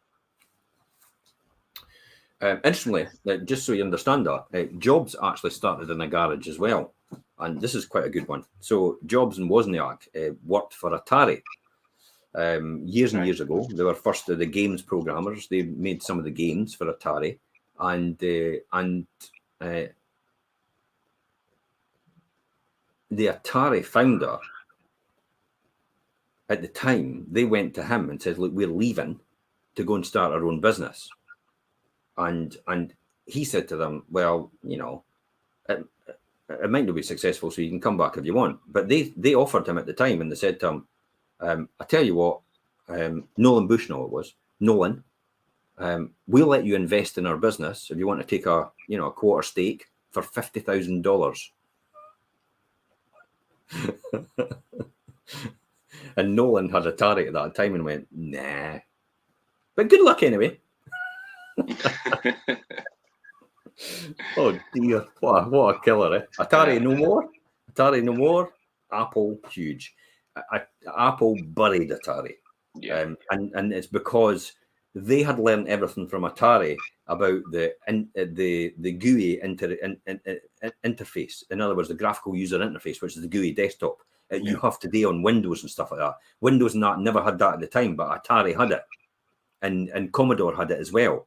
Interestingly, just so you understand that, Jobs actually started in a garage as well, and this is quite a good one. So Jobs and Wozniak worked for Atari years and years ago. They were first the games programmers. They made some of the games for Atari. And the Atari founder, at the time, they went to him and said, "Look, we're leaving to go and start our own business." And he said to them, "Well, it might not be successful, so you can come back if you want." But they offered him at the time, and they said to him, "I tell you what, Nolan Bushnell it was, Nolan. We'll let you invest in our business if you want to take a quarter stake for $50,000. And Nolan had Atari at that time and went, "Nah." But good luck anyway. Oh dear, what a killer, eh? Atari no more. Atari no more. Apple huge. Apple buried Atari. Yeah. And it's because they had learned everything from Atari about the GUI interface. In other words, the graphical user interface, which is the GUI desktop. You have today on Windows and stuff like that. Windows and that never had that at the time, but Atari had it, and Commodore had it as well.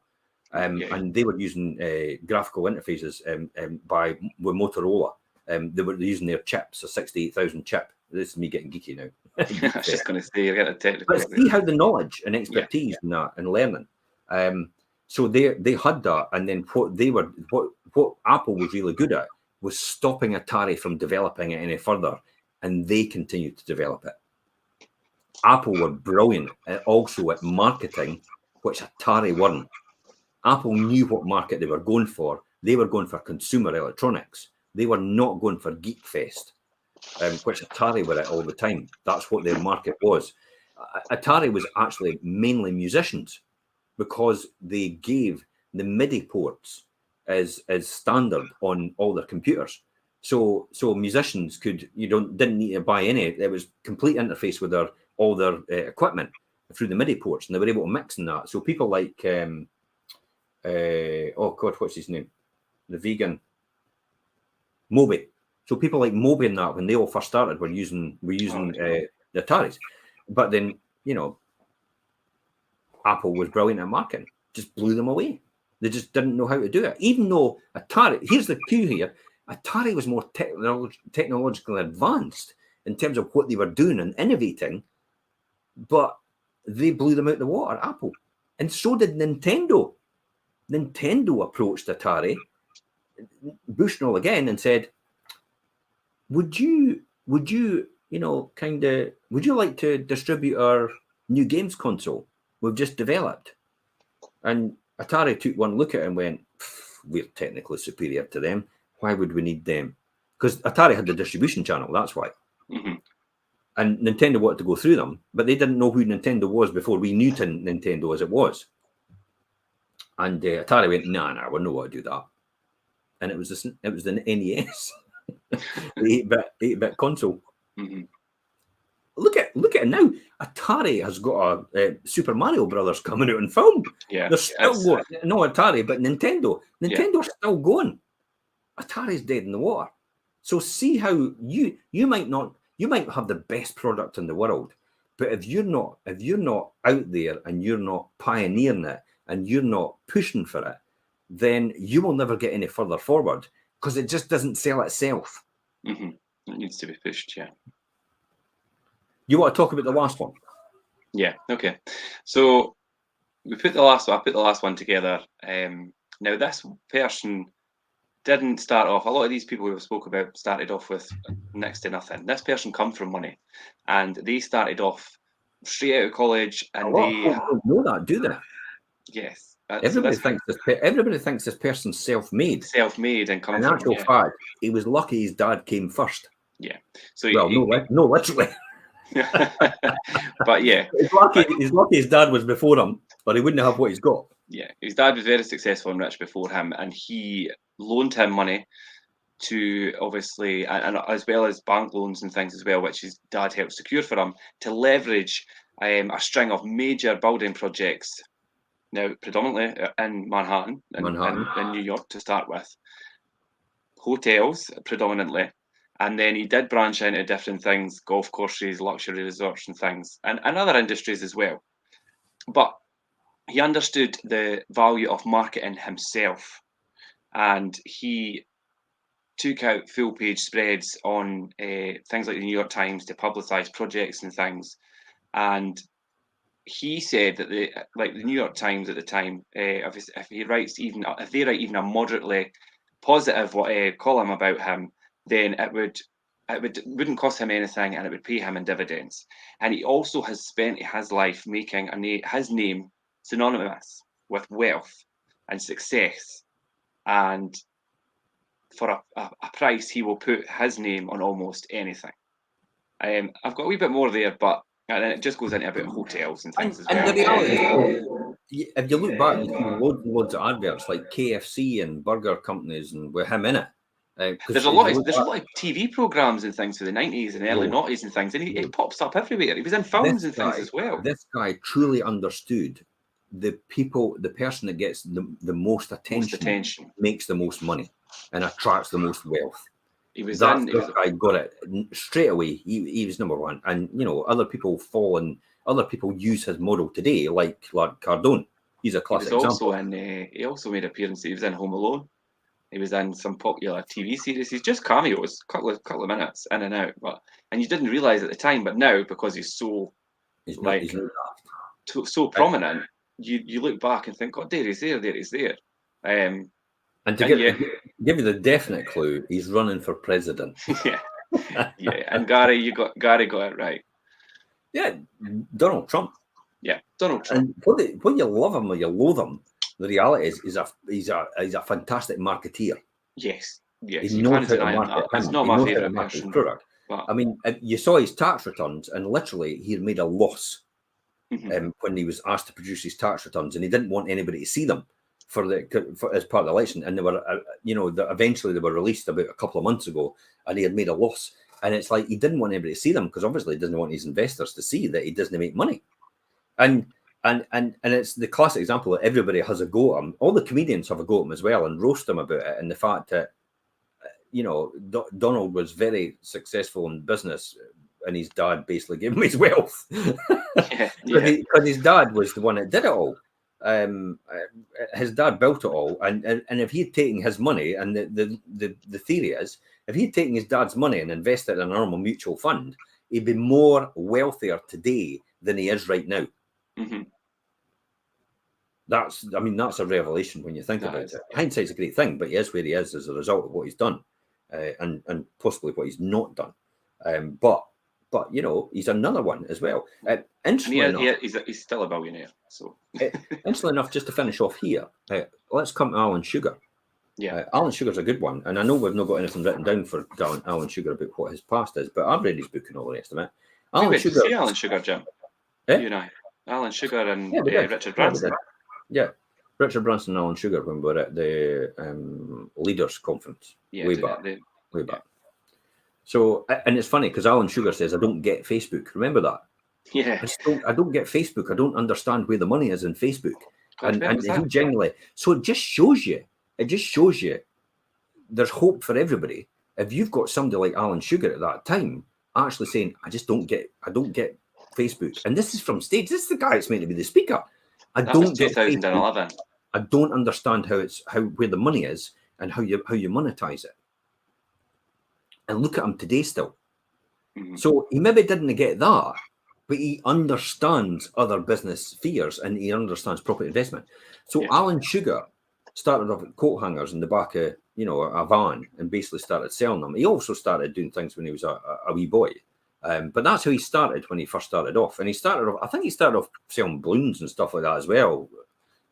And they were using graphical interfaces with Motorola. They were using their chips, a 68,000 chip. This is me getting geeky now. I was just going to say, you're getting technical. But see how the knowledge and expertise in that and learning. So they had that, and then what Apple was really good at was stopping Atari from developing it any further, and they continued to develop it. Apple were brilliant also at marketing, which Atari weren't. Apple knew what market they were going for. They were going for consumer electronics. They were not going for Geek Fest, which Atari were at all the time. That's what their market was. Atari was actually mainly musicians, because they gave the MIDI ports as standard on all their computers. So musicians didn't need to buy any. It was complete interface with all their equipment through the MIDI ports, and they were able to mix in that. So people like what's his name? The vegan Moby. So people like Moby and that, when they all first started, were using the Ataris. But then, Apple was brilliant at marketing, just blew them away. They just didn't know how to do it. Even though Atari, here's the cue here, Atari was more technologically advanced in terms of what they were doing and innovating, but they blew them out the water, Apple. And so did Nintendo. Nintendo approached Atari, Bushnell again, and said, would you like to distribute our new games console we've just developed? And Atari took one look at it and went, we're technically superior to them. Why would we need them? Because Atari had the distribution channel, that's why. Mm-hmm. And Nintendo wanted to go through them, but they didn't know who Nintendo was before we knew Nintendo as it was. And Atari went, nah, we don't want to do that. And it was the NES, the 8-bit console. Mm-hmm. look at it now. Atari has got a Super Mario Brothers coming out in film. Yeah, they're still going. No Atari, but Nintendo. Nintendo's still going. Atari's dead in the water. So see how you might have the best product in the world, but if you're not out there and you're not pioneering it and you're not pushing for it, then you will never get any further forward because it just doesn't sell itself. Mm-hmm. It needs to be pushed. Yeah. You want to talk about the last one? Yeah. Okay. So I put the last one together. Now this person didn't start off. A lot of these people we've spoke about started off with next to nothing. This person come from money, and they started off straight out of college, and they don't know that, do they? Yes. Everybody thinks this person's self-made. Self-made and come in from. In actual fact, he was lucky his dad came first. Yeah. So no, literally. But yeah, he's lucky his dad was before him, but he wouldn't have what he's got. Yeah, his dad was very successful and rich before him, and he loaned him money to obviously, and as well as bank loans and things as well, which his dad helped secure for him to leverage a string of major building projects. Now, predominantly in Manhattan. In New York to start with, hotels predominantly. And then he did branch into different things, golf courses, luxury resorts and things, and other industries as well. But he understood the value of marketing himself. And he took out full-page spreads on things like the New York Times to publicise projects and things. And he said that the New York Times at the time, if they write even a moderately positive column about him, then it wouldn't cost him anything, and it would pay him in dividends. And he also has spent his life making his name synonymous with wealth and success. And for a price, he will put his name on almost anything. I've got a wee bit more there, but and then it just goes into about hotels and things as well. And the reality, if you look back, you see loads and loads of adverts like KFC and burger companies, and with him in it. There's a lot of TV programs and things for the 90s and early 90s and things, and it pops up everywhere. He was in films and things as well. This guy truly understood the person that gets the most attention makes the most money and attracts the most wealth. This guy got it straight away. He was number one, and other people use his model today, like Cardone. He's a classic example. He also made appearances. He was in Home Alone. He was in some popular TV series. He's just cameos, couple of minutes in and out. And you didn't realize at the time, but now because he's so prominent, you look back and think, God, there he's there. And to give you the definite clue, he's running for president. Yeah. And Gary got it right. Yeah, Donald Trump. Yeah, Donald Trump. And whether you love him or you loathe him, the reality is he's a fantastic marketeer. Yes. He knows how to market. It's not my favorite person. Product. I mean, you saw his tax returns, and literally he had made a loss when he was asked to produce his tax returns, and he didn't want anybody to see them as part of the election. And they were, eventually they were released about a couple of months ago, and he had made a loss. And it's like he didn't want anybody to see them because obviously he doesn't want his investors to see that he doesn't make money. And it's the classic example that everybody has a go at him. All the comedians have a go at him as well and roast him about it. And the fact that, Donald was very successful in business and his dad basically gave him his wealth. Because his dad was the one that did it all. His dad built it all. And if he'd taken his money, and the theory is, if he'd taken his dad's money and invested in a normal mutual fund, he'd be more wealthier today than he is right now. Mm-hmm. That's a revelation when you think about it. Hindsight's a great thing, but he is where he is as a result of what he's done, and possibly what he's not done. But he's another one as well. He's still a billionaire. So, interestingly enough, just to finish off here, let's come to Alan Sugar. Yeah, Alan Sugar's a good one, and I know we've not got anything written down for Alan Sugar about what his past is, but I've read his book and all the rest of it. Alan Sugar, Jim. You know, Alan Sugar and Richard Branson. Yeah, Richard Branson and Alan Sugar when we were at the Leaders Conference way back. So, and it's funny because Alan Sugar says, I don't get Facebook. Remember that? Yeah. I don't get Facebook. I don't understand where the money is in Facebook. God, And he genuinely, so it just shows you there's hope for everybody. If you've got somebody like Alan Sugar at that time actually saying, I don't get Facebook. And this is from stage. This is the guy that's meant to be the speaker. That was 2011. I don't understand where the money is and how you monetize it. And look at him today still. Mm-hmm. So he maybe didn't get that, but he understands other business spheres and he understands property investment. So Alan Sugar started off at coat hangers in the back of, a van and basically started selling them. He also started doing things when he was a wee boy. But that's how he started when he first started off. And I think he started off selling balloons and stuff like that as well.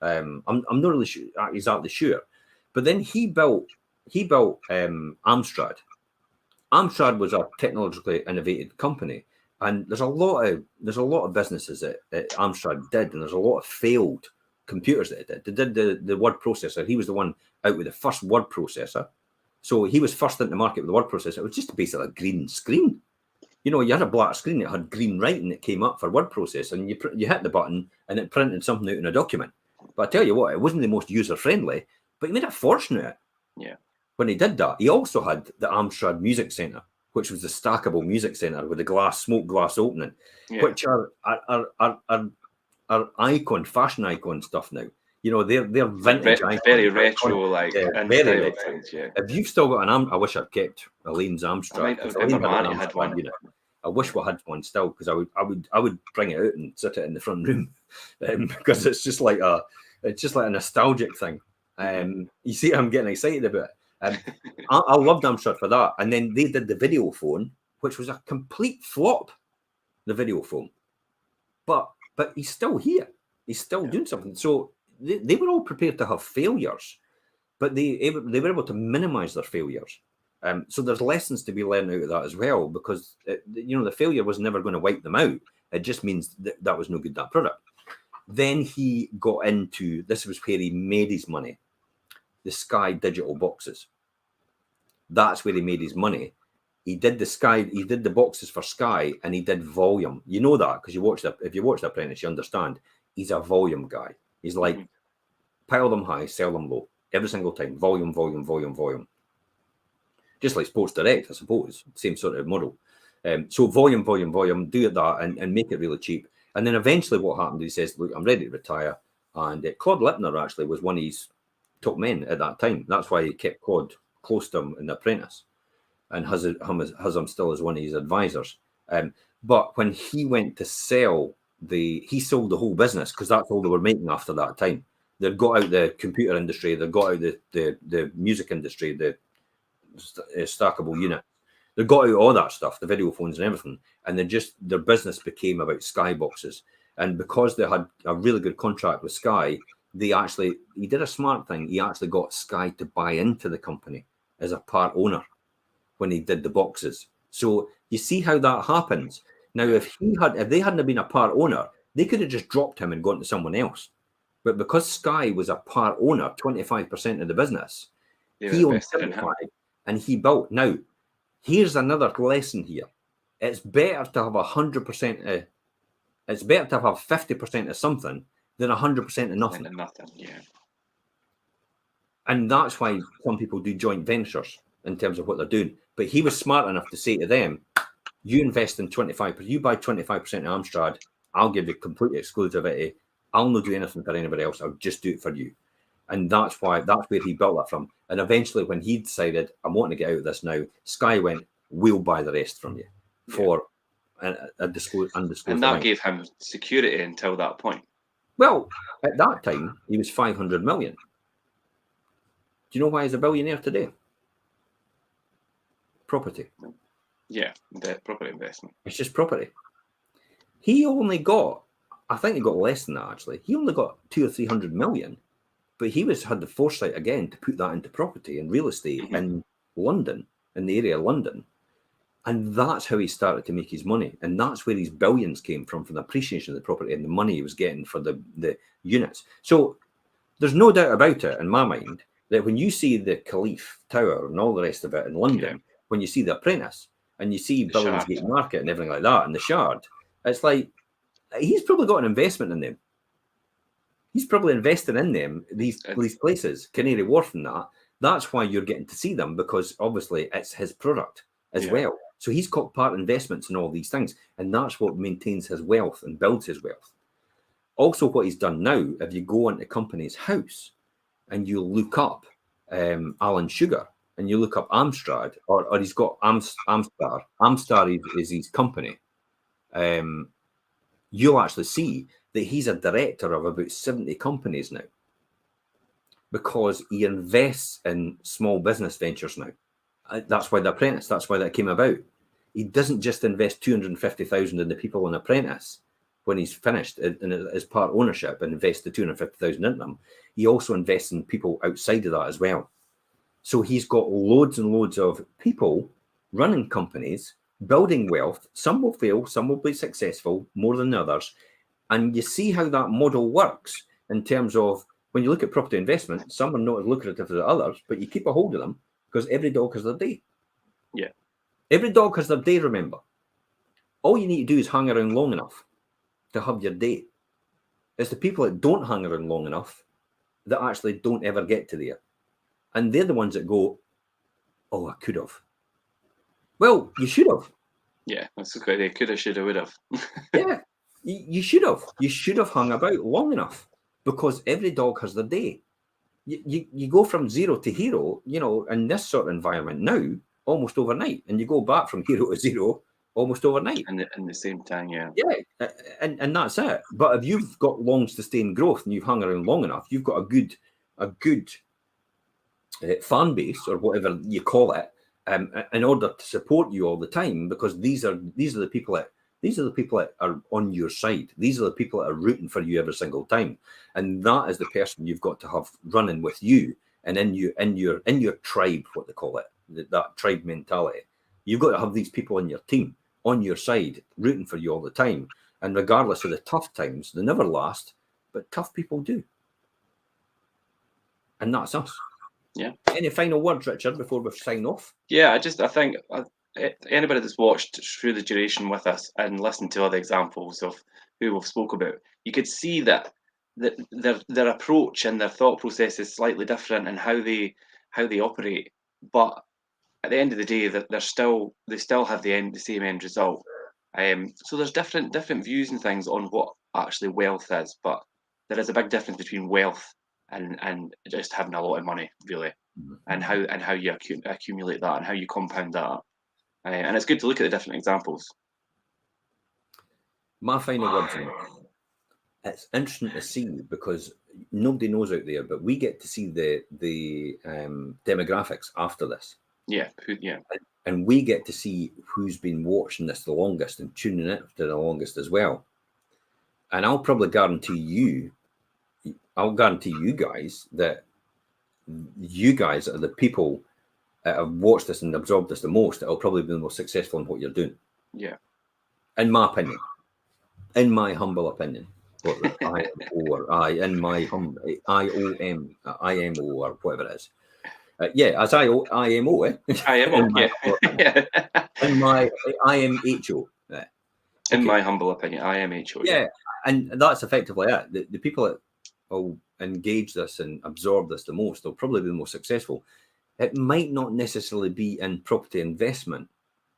I'm not really exactly sure. But then he built Amstrad. Amstrad was a technologically innovative company. And there's a lot of businesses that Amstrad did, and there's a lot of failed computers that it did. They did the word processor. He was the one out with the first word processor. So he was first into the market with the word processor. It was just basically a green screen. You had a black screen that had green writing that came up for word processor, and you hit the button and it printed something out in a document. But I tell you what, it wasn't the most user-friendly, but he made a fortune at it. Yeah. When he did that, he also had the Amstrad Music Centre, which was the stackable music centre with the smoke glass opening, which are fashion icon stuff now. They're vintage icons. Very retro, very retro. Things, If you've still got I wish I'd kept Elaine's Amstrad. Had one. I wish we had one still, because I would bring it out and sit it in the front room, because it's just like a nostalgic thing. You see, I'm getting excited about it. I loved Amstrad for that. And then they did the video phone, which was a complete flop, the video phone. But he's still here. He's still doing something. So they were all prepared to have failures, but they were able to minimize their failures. So there's lessons to be learned out of that as well, because the failure was never going to wipe them out. It just means that was no good, that product. Then he got into, this was where he made his money, the Sky digital boxes. That's where he made his money. He did the boxes for Sky, and he did volume. You know that because if you watch The Apprentice, you understand. He's a volume guy. He's like, pile them high, sell them low. Every single time. Volume, volume, volume, volume. Just like Sports Direct, I suppose. Same sort of model. So volume, volume, volume, do that and make it really cheap. And then eventually what happened, he says, look, I'm ready to retire. And Claude Lipner actually was one of his top men at that time. That's why he kept Claude close to him in The Apprentice, and has him still as one of his advisors. But when he went to sell he sold the whole business, because that's all they were making after that time. They'd got out the computer industry, they got out the music industry, the stackable unit. They got out all that stuff, the video phones and everything, and their business became about Sky boxes. And because they had a really good contract with Sky, he did a smart thing. He actually got Sky to buy into the company as a part owner when he did the boxes. So you see how that happens. Now, if they hadn't been a part owner, they could have just dropped him and gone to someone else. But because Sky was a part owner, 25% of the business, he owned 75%, and he built. Now, here's another lesson here. It's better to have 100%. It's better to have 50% of something than 100% of nothing. And that's why some people do joint ventures in terms of what they're doing. But he was smart enough to say to them, you invest in 25%, you buy 25% of Amstrad, I'll give you complete exclusivity. I'll not do anything for anybody else. I'll just do it for you. And that's where he built that from. And eventually when he decided, I'm wanting to get out of this now, Sky went, we'll buy the rest from you for a undisclosed And that gave him security until that point. Well, at that time, he was 500 million. Do you know why he's a billionaire today? Property. Yeah, property investment. It's just property. He only got, I think he got less than that actually. He only got 200 or 300 million, but he had the foresight again to put that into property and real estate in London, in the area of London. And that's how he started to make his money. And that's where his billions came from the appreciation of the property and the money he was getting for the units. So there's no doubt about it in my mind that when you see the Caliph Tower and all the rest of it in London, when you see The Apprentice, and you see Billingsgate Market and everything like that, and the Shard, it's like he's probably got an investment in them. He's probably invested in them, these places, Canary Wharf and that. That's why you're getting to see them, because obviously it's his product as well. So he's got part investments in all these things, and that's what maintains his wealth and builds his wealth. Also, what he's done now, if you go into company's house and you look up Alan Sugar and you look up Amstrad, or he's got Amstar. Amstar is his company. You'll actually see that he's a director of about 70 companies now, because he invests in small business ventures now. That's why The Apprentice, that's why that came about. He doesn't just invest 250,000 in the people on Apprentice when he's finished as part ownership and invest the 250,000 in them. He also invests in people outside of that as well. So he's got loads and loads of people running companies, building wealth. Some will fail, some will be successful more than others. And you see how that model works in terms of when you look at property investment, some are not as lucrative as others, but you keep a hold of them because every dog has their day. Yeah. Every dog has their day, remember. All you need to do is hang around long enough to have your day. It's the people that don't hang around long enough that actually don't ever get to there. And they're the ones that go, oh, I could have. Well, you should have. Yeah, that's okay. They could have, should have, would have. Yeah, you should have. You should have hung about long enough, because every dog has their day. You go from zero to hero, in this sort of environment now, almost overnight. And you go back from hero to zero almost overnight. And at the same time, yeah. Yeah, and that's it. But if you've got long sustained growth and you've hung around long enough, you've got a good fan base, or whatever you call it, in order to support you all the time, because these are the people that are on your side. These are the people that are rooting for you every single time, and that is the person you've got to have running with you, and in your tribe, what they call it, that tribe mentality. You've got to have these people in your team, on your side, rooting for you all the time. And regardless of the tough times, they never last, but tough people do. And that's us. Yeah. Any final words, Richard, before we sign off? Yeah, I think anybody that's watched through the duration with us and listened to other examples of who we've spoke about, you could see that their approach and their thought process is slightly different in how they operate. But at the end of the day, that they still have the same end result. So there's different views and things on what actually wealth is, but there is a big difference between wealth and just having a lot of money, really, and how you accumulate that and how you compound that. And it's good to look at the different examples. My final words on it. It's interesting to see, because nobody knows out there, but we get to see the demographics after this. Yeah. And we get to see who's been watching this the longest and tuning in for the longest as well. And I'll probably guarantee you guys that you guys are the people that have watched this and absorbed this the most, that will probably be the most successful in what you're doing. Yeah. In my opinion. In my humble opinion. IOM, or whatever it is. As IMO, eh? IMO, yeah. In my IMHO. In my humble opinion, IMHO. Yeah, and that's effectively it. The people that will engage this and absorb this the most, they'll probably be the most successful. It might not necessarily be in property investment,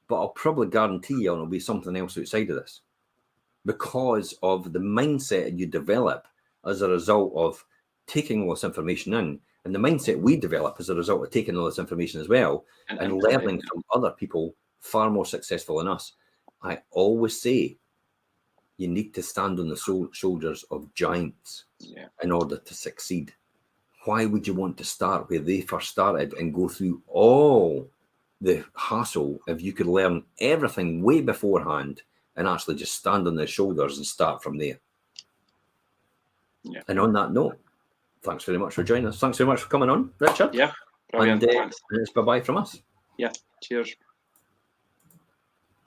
but I'll probably guarantee you it'll be something else outside of this, because of the mindset you develop as a result of taking all this information in, and the mindset we develop as a result of taking all this information as well, and learning from other people far more successful than us. I always say you need to stand on the shoulders of giants in order to succeed. Why would you want to start where they first started and go through all the hassle if you could learn everything way beforehand and actually just stand on their shoulders and start from there? Yeah. And on that note, thanks very much for joining us. Thanks very much for coming on, Richard. Yeah, brilliant. And it's bye-bye from us. Yeah, cheers.